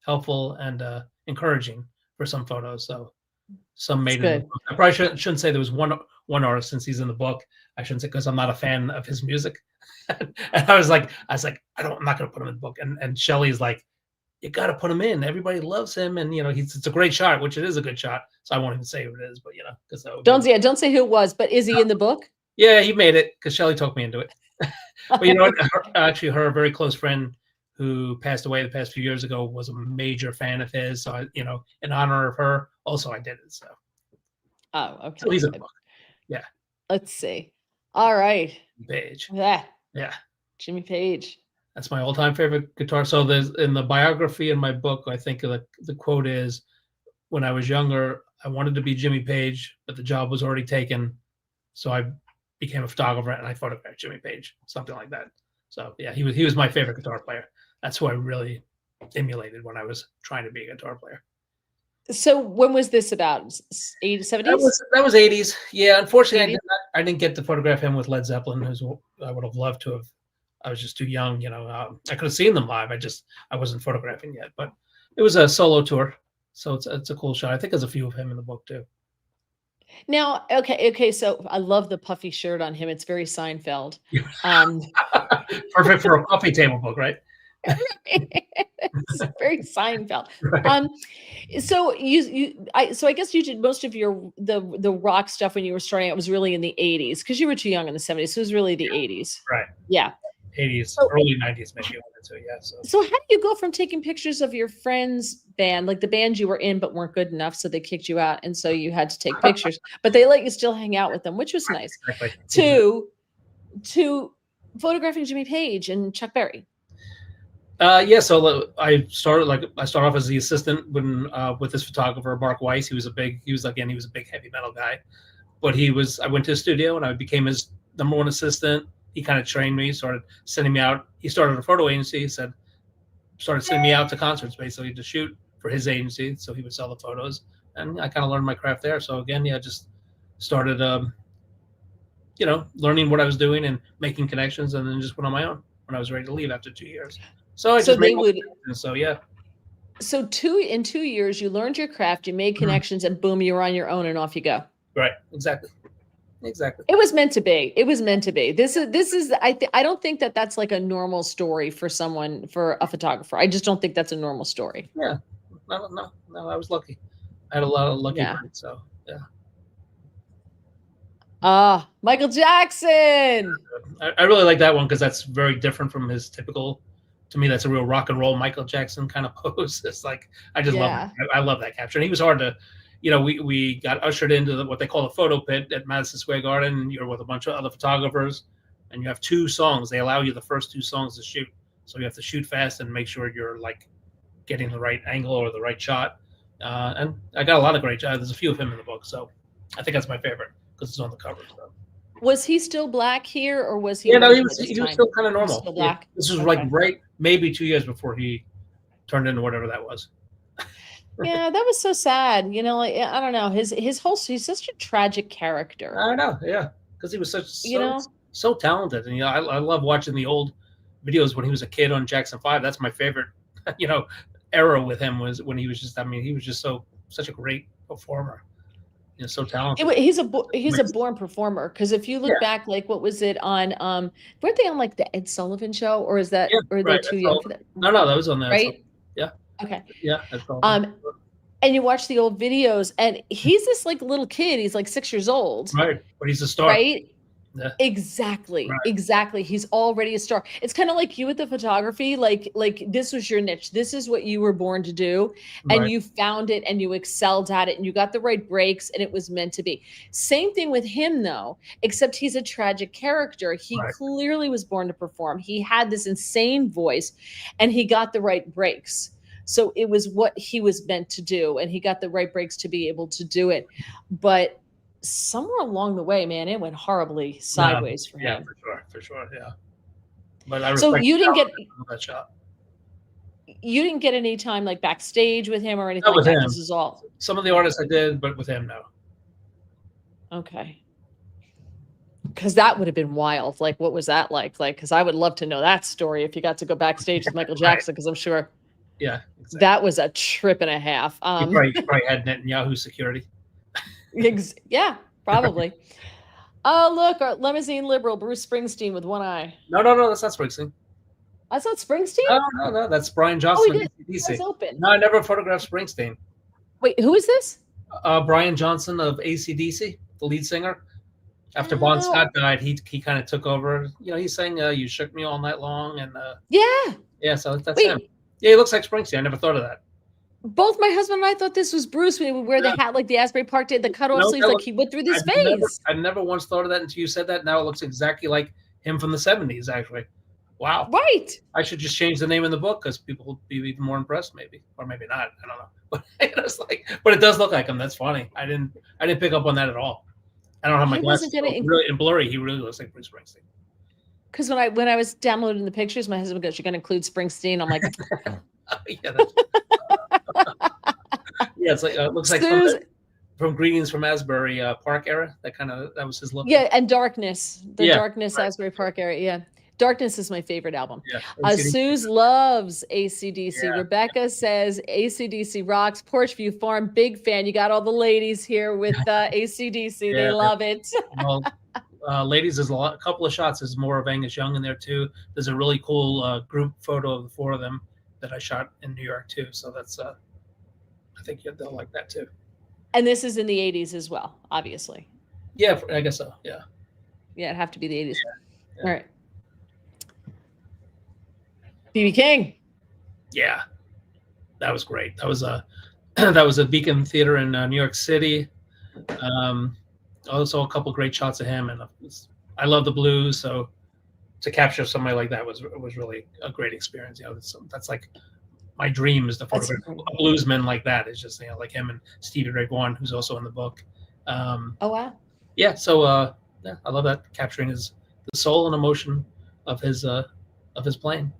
helpful and encouraging for some photos. So some It's made it in the good. book. I probably shouldn't say there was one artist since he's in the book. I shouldn't say, because I'm not a fan of his music. And I was like, I'm not going to put him in the book. And Shelley's like, you got to put him in. Everybody loves him, and it's a great shot, which it is a good shot. So I won't even say who it is, but because Don't say who it was, but is he in the book? yeah, he made it because Shelley talked me into it. But what? Actually, her very close friend who passed away the past few years ago was a major fan of his. So in honor of her, also I did it. So Oh, okay. so he's in the book. Yeah. Let's see. All right. Page. Yeah. Yeah. Jimmy Page. That's my all-time favorite guitar. So there's in the biography in my book, I think the quote is, when I was younger, I wanted to be Jimmy Page, but the job was already taken. So I became a photographer and I photographed Jimmy Page, something like that. So yeah, he was my favorite guitar player. That's who I really emulated when I was trying to be a guitar player. So when was this about? 80s, 70s? That was 80s. Yeah, unfortunately, I didn't get to photograph him with Led Zeppelin, who I would have loved to have. I was just too young, I could have seen them live. I wasn't photographing yet, but it was a solo tour, so it's a cool shot. I think there's a few of him in the book too. Now, okay. So I love the puffy shirt on him. It's very Seinfeld. Perfect for a coffee table book, right? It's very Seinfeld. Right. So I guess you did most of the rock stuff when you were starting out was really in the 80s because you were too young in the 70s. So it was really the 80s. Right. Yeah. 80s, early 90s, maybe. Yeah. So how do you go from taking pictures of your friend's band, like the band you were in, but weren't good enough, so they kicked you out, and so you had to take pictures, but they let you still hang out with them, which was nice, exactly. to photographing Jimmy Page and Chuck Berry? Yeah, so I started off as the assistant with this photographer, Mark Weiss. He was a big heavy metal guy, but I went to his studio and I became his number one assistant. He kind of trained me, started sending me out. He started a photo agency. Started sending me out to concerts basically to shoot for his agency. So he would sell the photos, and I kind of learned my craft there. So again, yeah, just started, learning what I was doing and making connections, and then just went on my own when I was ready to leave after 2 years. So I just made so yeah. So in 2 years, you learned your craft, you made connections, and boom, you were on your own, and off you go. Right. Exactly. It was meant to be. This is. I don't think that's like a normal story for a photographer. I just don't think that's a normal story. Yeah. No. I was lucky. I had a lot of lucky friends. So yeah. Michael Jackson. I really like that one because that's very different from his typical to me, that's a real rock and roll Michael Jackson kind of pose. It's like I just love Yeah. it. I love that capture. And he was hard to, we got ushered into what they call the photo pit at Madison Square Garden. And you're with a bunch of other photographers, and you have 2 songs. They allow you the first 2 songs to shoot, so you have to shoot fast and make sure you're like getting the right angle or the right shot. And I got a lot of great shots. There's a few of him in the book, so I think that's my favorite because it's on the cover. So. Was he still black here, or was he? Yeah, no, he white was. at this He was time? still kind of He was normal. still black. This was Okay. like right, maybe 2 years before he turned into whatever that was. Yeah, that was so sad. Like, I don't know. He's such a tragic character. I know, yeah, because he was so talented, and I love watching the old videos when he was a kid on Jackson 5. That's my favorite, era with him was when he was just. I mean, he was just such a great performer. So talented. He's a born performer, because if you look back, like what was it on? Weren't they on like the Ed Sullivan Show, or is that or they're too young for that? No, that was on there. Right? Yeah. Okay. Yeah. And you watch the old videos, and he's this like little kid. He's like 6 years old. Right, but he's a star. Right? Yeah. Exactly. Right. Exactly. He's already a star. It's kind of like you with the photography. Like this was your niche. This is what you were born to do, and Right. you found it, and you excelled at it, and you got the right breaks, and it was meant to be. Same thing with him, though, except he's a tragic character. He Right. clearly was born to perform. He had this insane voice, and he got the right breaks. So it was what he was meant to do, and he got the right breaks to be able to do it. But somewhere along the way, man, it went horribly sideways for him. For sure, yeah. But I So you didn't get that shot. You didn't get any time like backstage with him or anything Not like with that. him. This is all Some of the artists I did, but with him, no. okay. Because that would have been wild. Like, what was that like? Like, because I would love to know that story if you got to go backstage with Michael Jackson, because I'm sure Yeah, exactly. that was a trip and a half. He probably had Netanyahu security. Yeah, probably. Oh, look, our limousine liberal, Bruce Springsteen with one eye. No, that's not Springsteen. That's not Springsteen? No, that's Brian Johnson. Oh, AC/DC. open. No, I never photographed Springsteen. Wait, who is this? Brian Johnson of AC/DC, the lead singer. After Bon Scott died, he kind of took over. He sang "You Shook Me All Night Long," and yeah, so that's him. Yeah, he looks like Springsteen. I never thought of that. Both my husband and I thought this was Bruce when he would wear the hat like the Asbury Park did, the cutoff sleeves, like he went through this phase. I never once thought of that until you said that. Now it looks exactly like him from the 70s, actually. Wow. Right. I should just change the name in the book because people will be even more impressed, maybe, or maybe not. I don't know. But it's but it does look like him. That's funny. I didn't pick up on that at all. I don't have my glasses. Really, in blurry, he really looks like Bruce Springsteen. Because when I was downloading the pictures, my husband goes, "You're going to include Springsteen." I'm like, yeah, it's like it looks like from Greetings from Asbury Park era. That was his look. Yeah, and Darkness, Darkness Asbury Park area. Yeah, Darkness is my favorite album. Yeah, Suze loves AC/DC. Yeah. Rebecca says AC/DC rocks. Porchview Farm, big fan. You got all the ladies here with AC/DC. Yeah, they love it. Well, ladies, there's a couple of shots. There's more of Angus Young in there too. There's a really cool group photo of the 4 of them that I shot in New York too. So that's I think they'll like that too. And this is in the 80s as well, obviously. Yeah, I guess so. Yeah. Yeah, it'd have to be the 80s. Yeah. All right. B.B. King. Yeah, that was great. That was a Beacon Theater in New York City. Also a couple great shots of him, and I love the blues, so to capture somebody like that was really a great experience. That's like my dream is to photograph a bluesman like that. It's just like him and Stevie Ray Vaughan, who's also in the book. Oh wow! Yeah, so I love that, capturing the soul and emotion of his playing.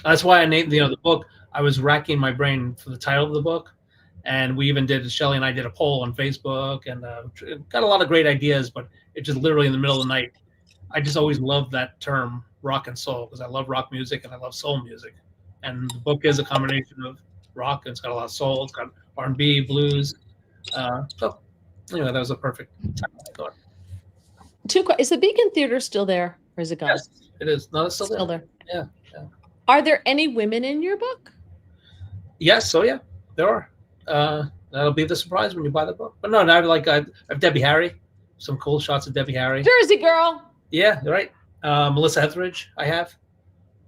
That's why I named the book. I was racking my brain for the title of the book, and we even Shelley and I did a poll on Facebook, and got a lot of great ideas. But it just literally in the middle of the night, I just always loved that term rock and soul because I love rock music and I love soul music. And the book is a combination of rock, and it's got a lot of soul. It's got R&B, blues. So anyway, that was a perfect time, I thought. Is the Beacon Theater still there, or is it gone? Yes, it is. No, it's still there. Yeah. Are there any women in your book? Yes. So yeah, there are. That'll be the surprise when you buy the book. But no, I have Debbie Harry. Some cool shots of Debbie Harry. Jersey girl. Yeah, right. Melissa Etheridge, I have.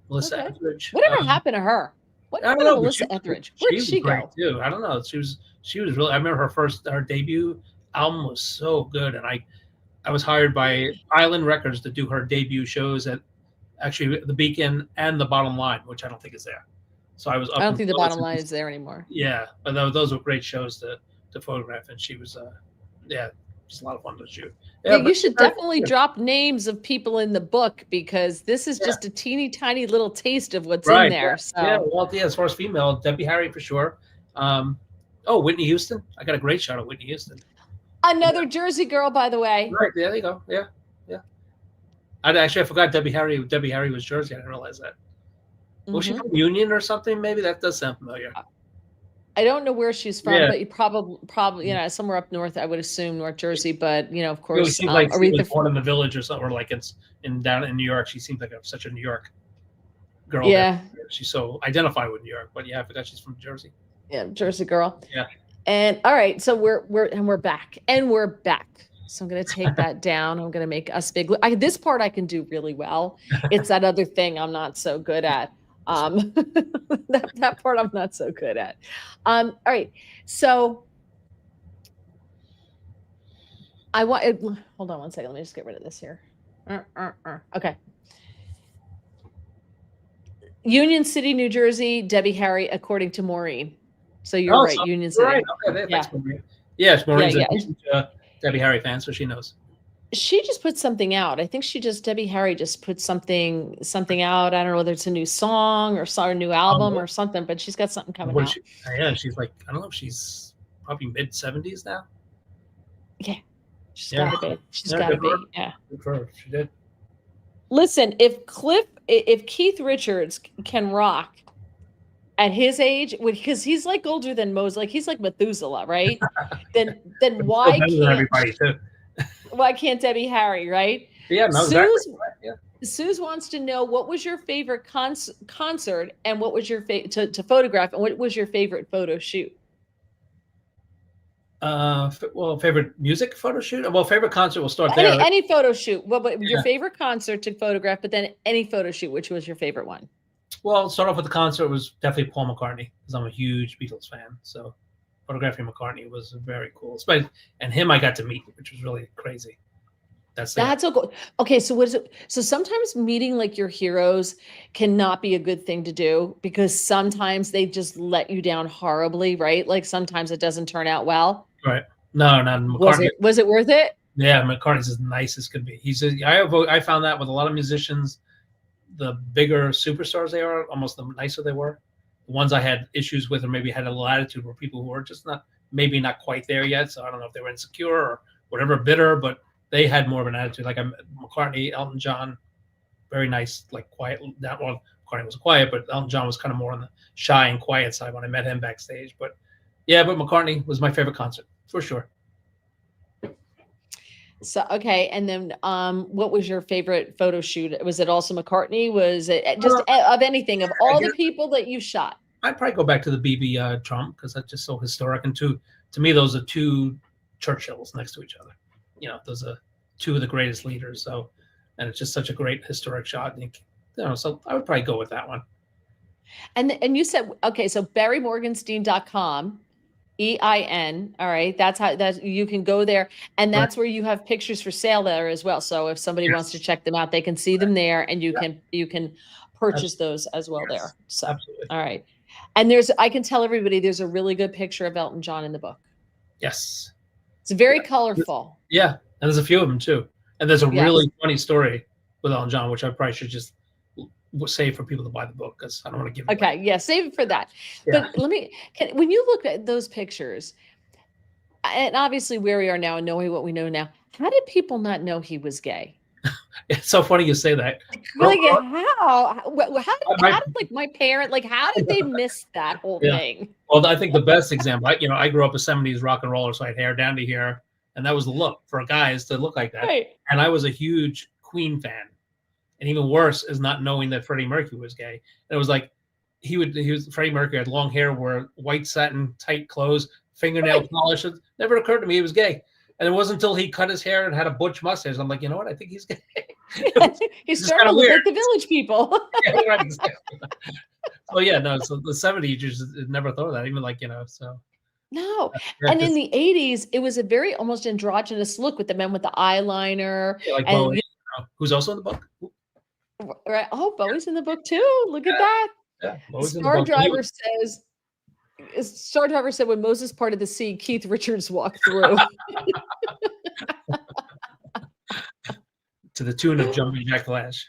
Melissa Okay. Etheridge. Whatever happened to her? What I don't happened to know, but Melissa Etheridge? Where she did was she great go? too. I don't know. She was really. I remember her debut album was so good, and I was hired by Island Records to do her debut shows at actually the Beacon and the Bottom Line, which I don't think is there. So I was I up don't in think the bottom line Phillips. is there anymore. Yeah, but those were great shows to photograph, and she was yeah, just a lot of fun to shoot. Yeah, Yeah, you but should definitely drop names of people in the book because this is yeah, just a teeny tiny little taste of what's in right, there. yeah. So Well, yeah, as far as female, Debbie Harry for sure. Um, oh, Whitney Houston. I got a great shot of Whitney Houston. another Jersey girl, by the way. Right, there you go. Yeah, yeah. I forgot Debbie Harry. Debbie Harry was Jersey. I didn't realize that. Was she Hmm. from Union or something? Maybe that does sound familiar. I don't know where she's from, Yeah, but you probably, somewhere up north. I would assume North Jersey, but of you know, she course, seems like she was Aretha. born in the village or something, or like it's in down in New York. She seems like such a New York girl that Yeah, she's so identified with New York. But yeah, I forgot she's from Jersey. yeah, Jersey girl. Yeah. And all right, so we're back, and we're back. So I'm going to take that down. I'm going to make us big. This part I can do really well. It's that other thing I'm not so good at. That part I'm not so good at. All right, so I want. Hold on one second. Let me just get rid of this here. Okay. Union City, New Jersey, Debbie Harry, according to Maureen. So you're right, So Union you're City. right. Okay, Yeah. thanks, Maureen. Yes, Maureen's Yeah, a huge Debbie Harry fan, so she knows. She just put something out. I think Debbie Harry just put something out. I don't know whether it's a new song or a new album or something, but she's got something coming out. Yeah, she's like, I don't know if she's probably mid-70s now. Yeah, she's got to be. She's got to be. Yeah. Good for her. She did. Listen, if Keith Richards can rock at his age, because he's like older than Moses, like he's like Methuselah, right? then why can't everybody too? Why can't Debbie Harry, right? Yeah, no, exactly. Yeah. Suze wants to know what was your favorite concert and what was your to photograph and what was your favorite photo shoot? Well, favorite music photo shoot. Well, favorite concert. We'll start there. Any photo shoot. Well, but your favorite concert to photograph, but then any photo shoot. Which was your favorite one? Well, start off with the concert. It was definitely Paul McCartney because I'm a huge Beatles fan. So photographing McCartney was very cool. And him I got to meet, which was really crazy. That's so cool. Okay, so what is it? So sometimes meeting like your heroes cannot be a good thing to do because sometimes they just let you down horribly, right? Like sometimes it doesn't turn out well. Right. No, not McCartney. Was it worth it? Yeah, McCartney's as nice as could be. I found that with a lot of musicians, the bigger superstars they are, almost the nicer they were. The ones I had issues with or maybe had a little attitude were people who were just maybe not quite there yet. So I don't know if they were insecure or whatever, bitter, but they had more of an attitude. Like McCartney, Elton John, very nice, like quiet. Well, McCartney was quiet, but Elton John was kind of more on the shy and quiet side when I met him backstage. But yeah, but McCartney was my favorite concert for sure. So okay, and then what was your favorite photo shoot? Was it also McCartney? Was it just of anything of all the people that you shot? I'd probably go back to the BB Trump because that's just so historic, and to me those are two Churchills next to each other. You know, those are two of the greatest leaders. So, and it's just such a great historic shot. So I would probably go with that one. And you said okay, so BarryMorgenstein.com. EIN. All right. That's how you can go there. And that's where you have pictures for sale there as well. So if somebody wants to check them out, they can see them there and you can purchase those as well there. So, absolutely. All right. And I can tell everybody there's a really good picture of Elton John in the book. Yes. It's very colorful. Yeah. And there's a few of them too. And there's a really funny story with Elton John, which I probably should just save for people to buy the book because I don't want to give it away. Yeah, save it for that. But when you look at those pictures, and obviously where we are now and knowing what we know now, how did people not know he was gay? It's so funny you say that. Like how did like my parent, like how did they miss that whole thing? Well, I think the best example, I grew up a 70s rock and roller, so I had hair down to here, and that was the look for guys to look like that. Right. And I was a huge Queen fan. And even worse is not knowing that Freddie Mercury was gay. And it was like Freddie Mercury had long hair, wore white satin tight clothes, fingernail polish. It never occurred to me he was gay. And it wasn't until he cut his hair and had a butch mustache. I'm like, you know what? I think he's gay. He's It's starting kinda to look weird. like the Village People. Yeah, right, exactly. So yeah, no, so the 70s you just never thought of that, even like, so No, yeah, and in 'cause the 80s, it was a very almost androgynous look with the men with the eyeliner yeah, like and Bowie, who's also in the book. right. Oh, Bowie's in the book too. Look at that. Yeah, Bowie's in the Star book. And he was Driver says Star Driver said when Moses parted the sea, Keith Richards walked through. to the tune of Jumping Jack Flash.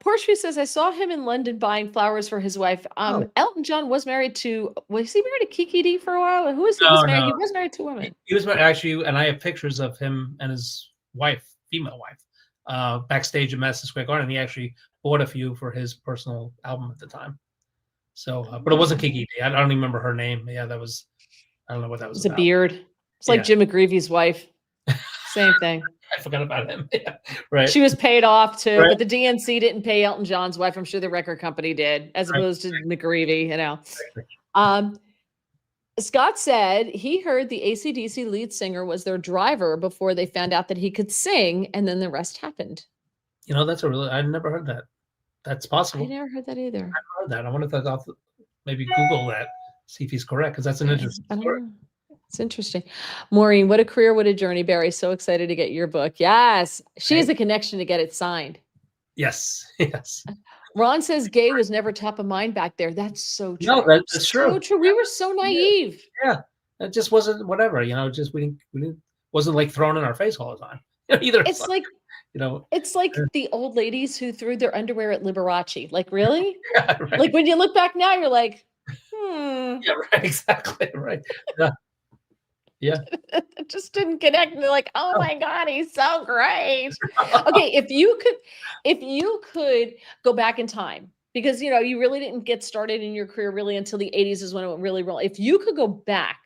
Portia says I saw him in London buying flowers for his wife. Oh, Elton John was married to was he married to Kiki D for a while? Who was he? no, He's married. no. He was married to women. He was actually, and I have pictures of him and his wife, female wife, backstage at Madison Square Garden. He actually bought a few for his personal album at the time. So, but it wasn't Kiki D. I don't even remember her name. Yeah, that was, I don't know what that It was was a about. beard. It's like Jim McGreevy's wife. Same thing. I forgot about him. Yeah, right. She was paid off too, Right. but the DNC didn't pay Elton John's wife. I'm sure the record company did, as Right. opposed to McGreevy, Scott said he heard the AC/DC lead singer was their driver before they found out that he could sing, and then the rest happened. That's I never heard that. That's I possible. never heard that either. I heard that. I wonder if I'll maybe Google that, see if he's correct, because that's an interesting story. It's interesting. Maureen, what a career, what a journey, Barry. So excited to get your book. Yes. She has a connection to get it signed. Yes. Yes. Ron says gay was never top of mind back there. That's so true. No, that's true. So true. We were so naive. Yeah. It just wasn't whatever, just we didn't wasn't like thrown in our face all the time. Either. It's like it's like the old ladies who threw their underwear at Liberace. Like, really? Yeah, right. Like when you look back now, you're like, Yeah, right. Exactly. Right. Yeah. Yeah. It just didn't connect. And they're like, oh my God, he's so great. Okay, if you could go back in time, because you really didn't get started in your career really until the 80s is when it went really wrong. If you could go back,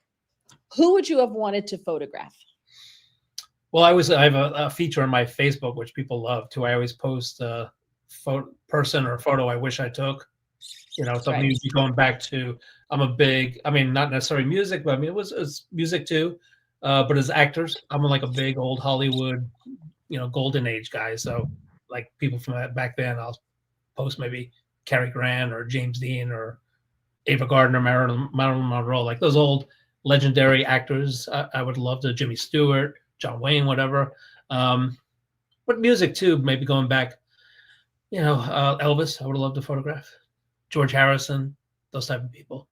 who would you have wanted to photograph? Well, I have a feature on my Facebook, which people love too. I always post a person or photo I wish I took. Something you'd be going back to. I'm a big, not necessarily music, but it was music too. But as actors, I'm like a big old Hollywood, golden age guy. So like people from back then, I'll post maybe Cary Grant or James Dean or Ava Gardner, Marilyn Monroe, like those old legendary actors. I would love to, Jimmy Stewart, John Wayne, whatever. But music too, maybe going back, Elvis, I would love to photograph. George Harrison, those type of people.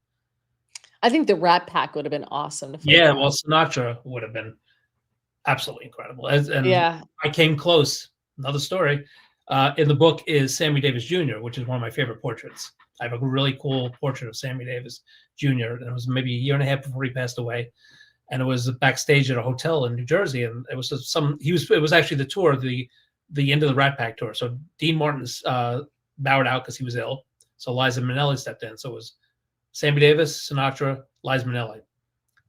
I think the Rat Pack would have been awesome to photograph. Yeah, well, Sinatra would have been absolutely incredible. And yeah, I came close. Another story in the book is Sammy Davis Jr., which is one of my favorite portraits. I have a really cool portrait of Sammy Davis Jr. And it was maybe a year and a half before he passed away. And it was backstage at a hotel in New Jersey. And it was it was actually the tour, the end of the Rat Pack tour. So Dean Martin's bowed out because he was ill. So Liza Minnelli stepped in. So it was Sammy Davis, Sinatra, Liza Minnelli.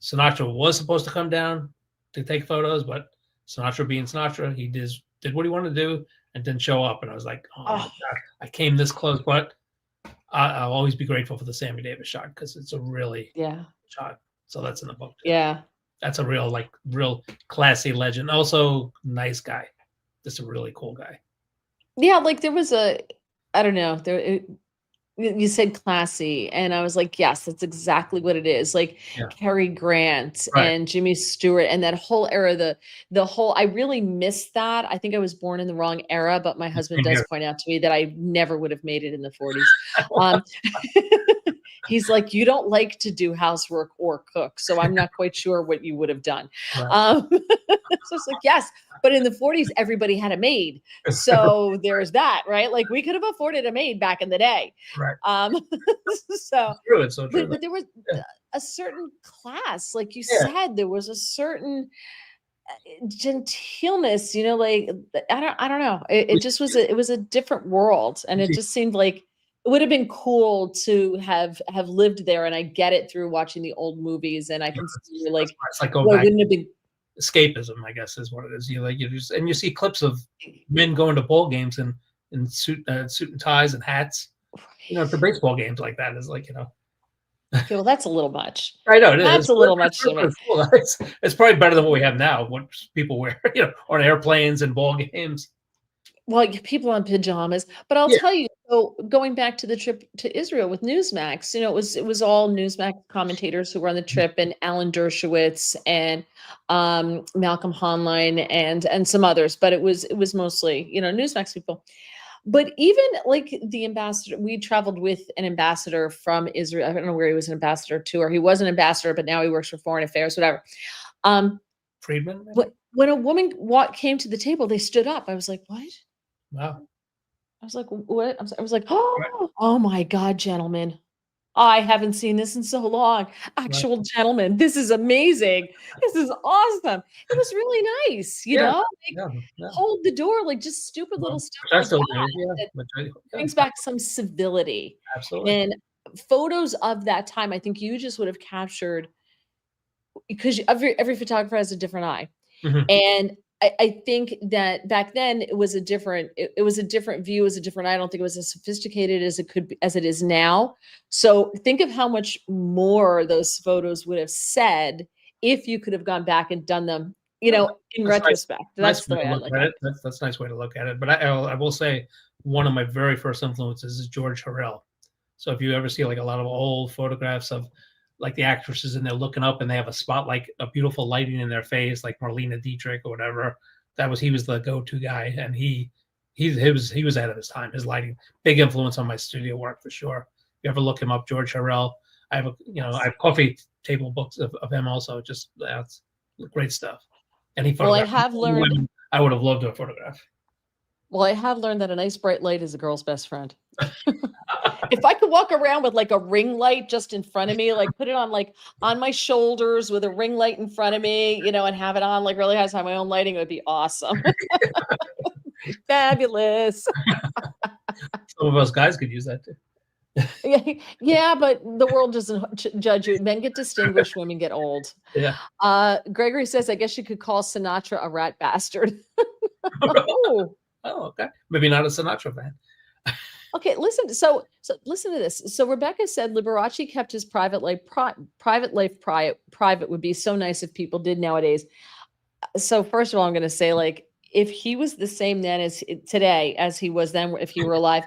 Sinatra was supposed to come down to take photos, but Sinatra being Sinatra, he did what he wanted to do and didn't show up. And I was like, oh my God, I came this close. But I'll always be grateful for the Sammy Davis shot because it's a really shot. So that's in the book too. Yeah. That's a real classy legend. Also, nice guy. Just a really cool guy. Yeah, like there was I don't know, you said classy, and I was like, yes, that's exactly what it is. Like Cary Grant and Jimmy Stewart and that whole era, the whole, I really miss that. I think I was born in the wrong era, but my husband does point out to me that I never would have made it in the 40s. He's like, you don't like to do housework or cook, so I'm not quite sure what you would have done. Right. So it's like, yes, but in the 40s, everybody had a maid. So there's that, right? Like we could have afforded a maid back in the day. Right. So true. It's so true. But there was a certain class, like you said, there was a certain genteelness, like I don't know. It just was it was a different world, and it just seemed like it would have been cool to have lived there. And I get it through watching the old movies, and I can see like wouldn't have been escapism, I guess, is what it is. You see clips of men going to ball games in suit and ties and hats. The baseball games like that is like, Okay, well, that's a little much. I know it is. That's a little much to me. It's probably better than what we have now. What people wear, on airplanes and ball games. Well, people on pajamas, but I'll Yeah. tell you, so going back to the trip to Israel with Newsmax, it was all Newsmax commentators who were on the trip, and Alan Dershowitz and Malcolm Honline and some others, but it was mostly, Newsmax people. But even like the ambassador, we traveled with an ambassador from Israel. I don't know where he was an ambassador to, or he was an ambassador, but now he works for foreign affairs, whatever. Um, Friedman, maybe? when a woman came to the table, they stood up. I was like, what? Wow. I was like, "What?" I was like, Right, oh my God, gentlemen. I haven't seen this in so long. right. Actual gentlemen, this is amazing. This is awesome. It was really nice, Yeah, like yeah, yeah. hold the door, like just stupid Well, little stuff which I like still that do. Yeah, that which yeah, brings back some civility. absolutely. And photos of that time, I think you just would have captured because every photographer has a different eye. Mhm. And I think that back then it was a different view, it was a different I don't think it was as sophisticated as it could be as it is now. So think of how much more those photos would have said if you could have gone back and done them, No, in that's nice. retrospect. Nice That's the way way to I look look at at it. That's a nice way to look at it. But I will say one of my very first influences is George Harrell. So if you ever see like a lot of old photographs of like the actresses and they're looking up and they have a spotlight, a beautiful lighting in their face, like Marlene Dietrich or whatever, he was the go-to guy, and he was ahead of his time. His lighting, big influence on my studio work for sure. If you ever look him up, George Harrell. I it. have coffee table books of him also. Just that's great stuff. And he Well, I photographed have learned women I would have loved to have photographed. well, I have learned that a nice bright light is a girl's best friend. If I could walk around with like a ring light just in front of me, like put it on like on my shoulders with a ring light in front of me, and have it on like really high, have my own lighting, it would be awesome. Fabulous. Some of us guys could use that too. Yeah, yeah, but the world doesn't judge you. Men get distinguished, women get old. Yeah. Gregory says, I guess you could call Sinatra a rat bastard. Oh, Oh, okay. Maybe not a Sinatra fan. okay, listen. So listen to this. So Rebecca said Liberace kept his private would be so nice if people did nowadays. So first of all, I'm going to say like if he was the same then as today as he was then if he were alive,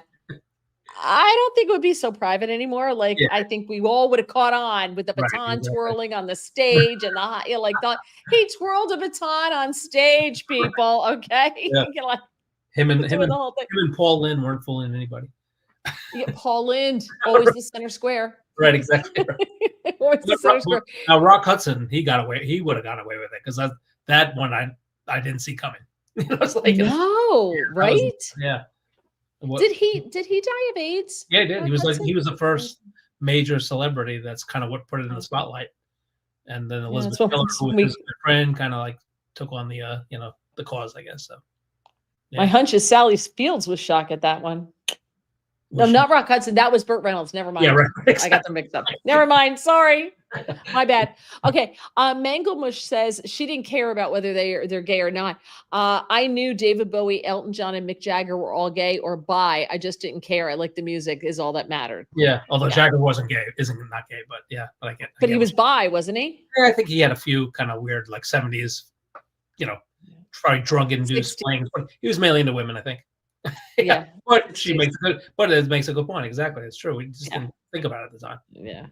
I don't think it would be so private anymore. Like Yeah, I think we all would have caught on with the right. baton Exactly. twirling on the stage and like thought he twirled a baton on stage, people. Okay, Yeah. like Him and him doing and the whole thing. him and Paul Lynde weren't fooling anybody. Yeah, Paul Lynde, always the center square. Right, exactly. Always the center square. Now Rock Hudson, he got away. He would have got away with it because that one I didn't see coming. It's like No, right? yeah. Did he die of AIDS? Yeah, he did. Rock He Hudson? was the first major celebrity. That's kind of what put it in the Oh, spotlight. And then yeah, Elizabeth that's what Taylor, who was his we good friend, kind of like took on the the cause, I guess. So my yeah, hunch is Sally Fields was shocked at that one. No, was not Rock Hudson. That was Burt Reynolds. Never yeah, mind. right. I got them mixed up. Never mind. Sorry. My bad. Okay. Manglemush says she didn't care about whether they're gay or not. I knew David Bowie, Elton John, and Mick Jagger were all gay or bi. I just didn't care. I liked the music is all that mattered. Yeah, although Yeah. Jagger wasn't gay, isn't not gay, but yeah, but I But get he was bi, wasn't he? yeah, I think he had a few kind of weird like 70s, probably drug induced 60. flings, but he was mainly into women, I think. Yeah. But it makes a good point. Exactly. It's true. We just didn't think about it at the time. Yeah.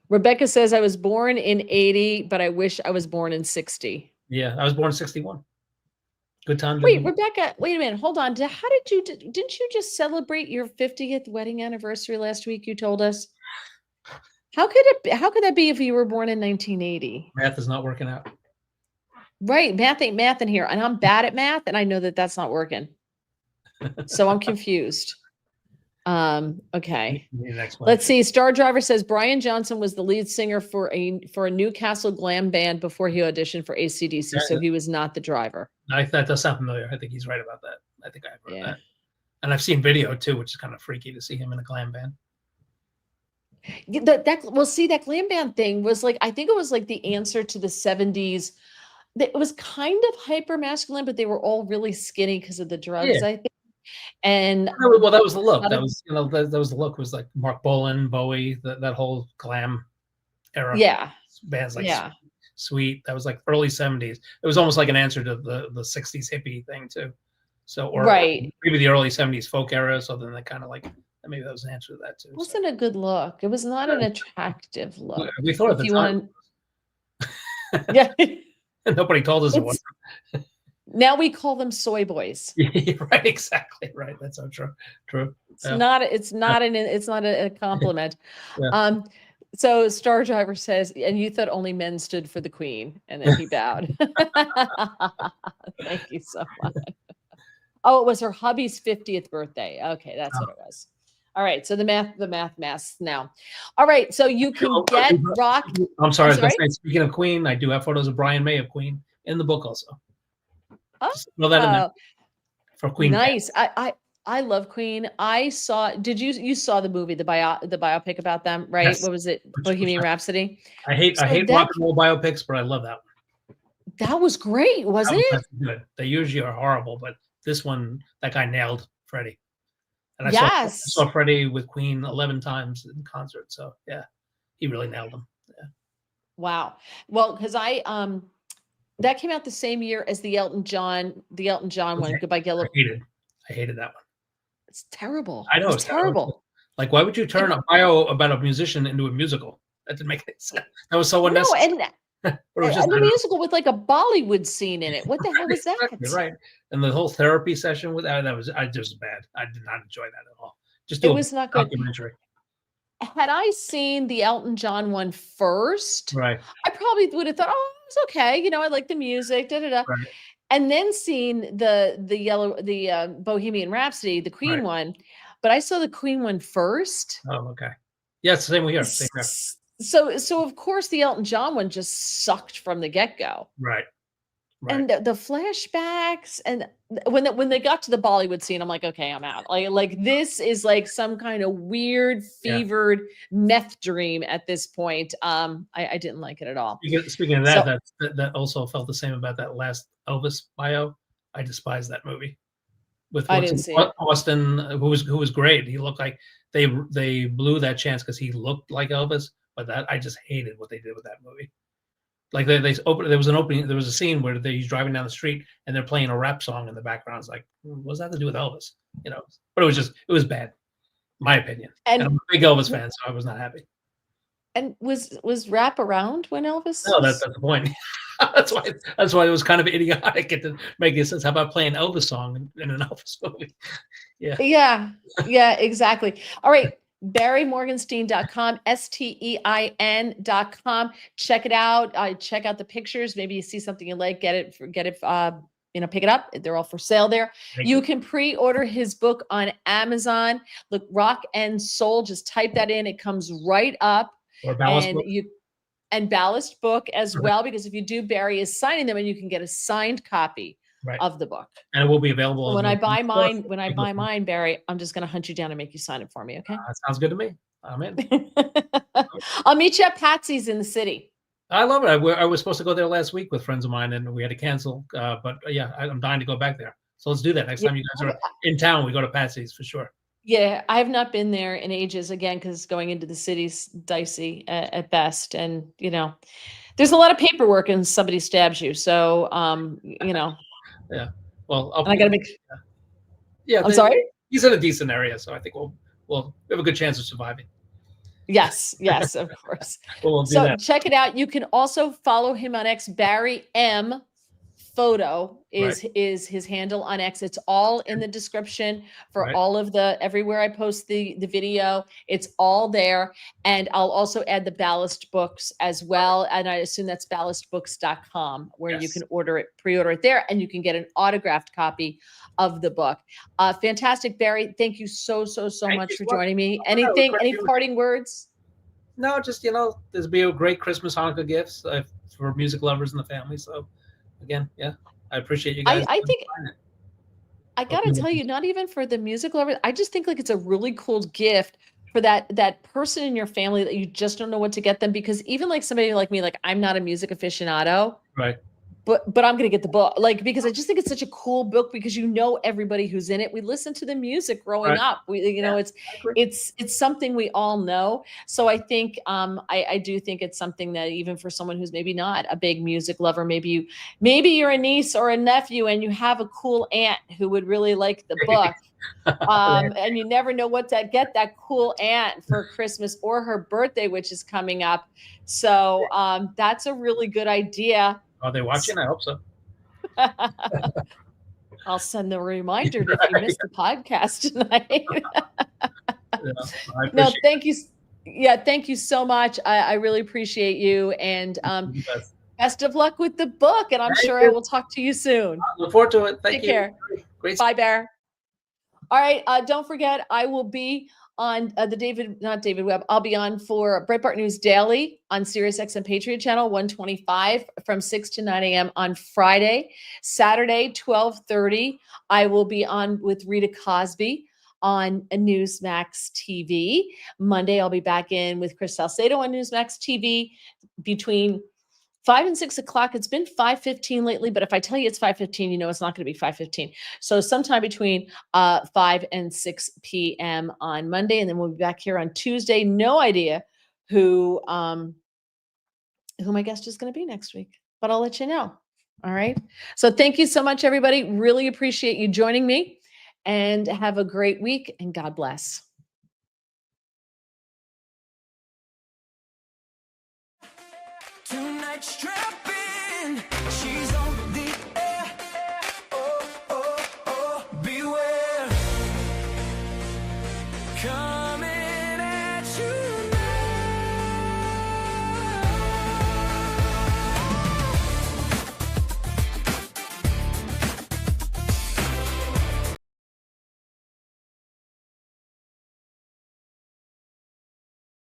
Rebecca says I was born in 80, but I wish I was born in 60. Yeah, I was born in 61. Good times. Wait, Rebecca, wait a minute. Hold on. Didn't you just celebrate your 50th wedding anniversary last week? You told us. How could that be if you were born in 1980? Math is not working out. Right. Math ain't math in here. And I'm bad at math. And I know that that's not working. So I'm confused. Okay. Next one. Let's see. Star Driver says Brian Johnson was the lead singer for a Newcastle glam band before he auditioned for AC/DC, so he was not the driver. That does sound familiar. I think he's right about that. I think I've heard Yeah. that. And I've seen video too, which is kind of freaky to see him in a glam band. That glam band thing was like, I think it was like the answer to the 70s. It was kind of hyper masculine, but they were all really skinny because of the drugs, Yeah. I think. And Well, that was the a look. lot That of was, that was the look. Was like Mark Bolan, Bowie, that whole glam era. yeah, Bands like yeah, Sweet. That was like early 70s. It was almost like an answer to the 60s hippie thing too. So, or right. maybe the early 70s folk era. So then they kind of like, maybe that was an answer to that too. So Wasn't a good look. It was not an attractive look. we thought at If the you time, want, yeah. nobody told us it was. It's now we call them soy boys. Right, exactly. Right. That's so true. True. It's Yeah. not, it's not a compliment. Yeah. So Star Driver says, and you thought only men stood for the queen, and then he bowed. Thank you so much. Oh, it was her hubby's 50th birthday. Okay, that's what it was. All right, so the math masks now. All right, so you can get rock. I'm sorry, I was sorry? gonna say, speaking of Queen, I do have photos of Brian May of Queen in the book also. Just throw that in there Oh, for Queen nice. fans. I love Queen. I saw. Did you saw the movie, the biopic about them, right? Yes. What was it? Which Bohemian Rhapsody. I hate So rock and roll biopics, but I love that one. that was great, wasn't it? That's good. They usually are horrible, but this one, that guy nailed Freddie. And I Yes. saw Freddie with Queen 11 times in concert. So yeah, he really nailed them. Yeah. Wow. Well, because that came out the same year as the Elton John one, Goodbye Yellow. I hated that one. It's terrible. I know, It's terrible. Like, why would you turn a bio about a musician into a musical? That didn't make any sense. That was so unnecessary. No, and the musical with like a Bollywood scene in it. What the hell was that? Exactly, right. And the whole therapy session with that was just bad. I did not enjoy that at all. Just do it was not good. Documentary. Had I seen the Elton John one first, right, I probably would have thought, oh, it's okay. You know, I like the music, right. And then seen the Bohemian Rhapsody, the Queen one, but I saw the Queen one first. Oh, okay. Yeah, it's the same here. Same here. So of course the Elton John one just sucked from the get-go. Right. And the flashbacks, and when they got to the Bollywood scene, I'm like, okay, I'm out. Like this is like some kind of weird, fevered meth dream at this point. I didn't like it at all. Speaking of that, that also felt the same about that last Elvis bio. I despise that movie. With Austin, who was great. He looked like they blew that chance because he looked like Elvis. But that I just hated what they did with that movie. Like there was a scene where he's driving down the street and they're playing a rap song in the background. It's like, what does that have to do with Elvis? You know, but it was bad, my opinion. And I'm a big Elvis fan, so I was not happy. And was rap around when Elvis? No, that's the point. that's why it was kind of idiotic. It didn't make any sense. How about playing Elvis song in an Elvis movie? Yeah, exactly. All right. BarryMorgenstein.com, STEIN.com. Check it out. Check out the pictures. Maybe you see something you like, get it, pick it up. They're all for sale there. You can pre-order his book on Amazon. Look, Rock and Soul, just type that in. It comes right up. Or Ballast Book. And Ballast Book as well, because if you do, Barry is signing them and you can get a signed copy of the book. And it will be available. When I buy mine, Barry, I'm just going to hunt you down and make you sign it for me. Okay. That sounds good to me. I'm in. I'll meet you at Patsy's in the city. I love it. I was supposed to go there last week with friends of mine and we had to cancel. But yeah, I'm dying to go back there. So let's do that. Next time you guys are in town, we go to Patsy's for sure. Yeah, I have not been there in ages again, because going into the city's dicey at best. And, you know, there's a lot of paperwork and somebody stabs you. So, you know. Yeah. Well, I got to make. Yeah. I'm sorry? He's in a decent area. So I think we'll have a good chance of surviving. Yes, of course. We'll do that. Check it out. You can also follow him on X. Barry M. Photo is his handle on X. It's all in the description for all of everywhere I post the video. It's all there. And I'll also add the Ballast Books as well. And I assume that's ballastbooks.com, where you can pre-order it there, and you can get an autographed copy of the book. Fantastic, Barry. Thank you so much for joining me. Any parting words? No, just, there's be a great Christmas, Hanukkah gifts for music lovers in the family. So again, I appreciate you guys. I think I gotta tell you, not even for the music lover, I just think like it's a really cool gift for that person in your family that you just don't know what to get them, because even like somebody like me, like I'm not a music aficionado. Right. but I'm gonna get the book, like, because I just think it's such a cool book because you know everybody who's in it. We listened to the music growing Right. up. Yeah, It's I agree. it's something we all know. So I think I do think it's something that even for someone who's maybe not a big music lover, maybe you're a niece or a nephew and you have a cool aunt who would really like the book. Right. And you never know what to get that cool aunt for Christmas or her birthday, which is coming up. So that's a really good idea. Are they watching? I hope so. I'll send them a reminder if you Right. missed the podcast tonight. Yeah, I No, appreciate thank you. Yeah, thank you so much. I really appreciate you. And you guys. best of luck with the book. And I'm Thank sure I you. will talk to you soon. I look forward to it. Thank Take you. care. Great. Bye, Bear. All right. Don't forget, I will be on not David Webb. I'll be on for Breitbart News Daily on Sirius XM Patriot Channel 125 from 6 to 9 a.m. on Friday. Saturday, 12:30, I will be on with Rita Cosby on Newsmax TV. Monday, I'll be back in with Chris Salcedo on Newsmax TV between 5 and 6 o'clock. It's been 5:15 lately, but if I tell you it's 5:15, you know it's not going to be 5:15. So sometime between 5 and 6 p.m. on Monday, and then we'll be back here on Tuesday. No idea who my guest is going to be next week, but I'll let you know. All right. So thank you so much, everybody. Really appreciate you joining me, and have a great week. And God bless. Tonight strapping, she's on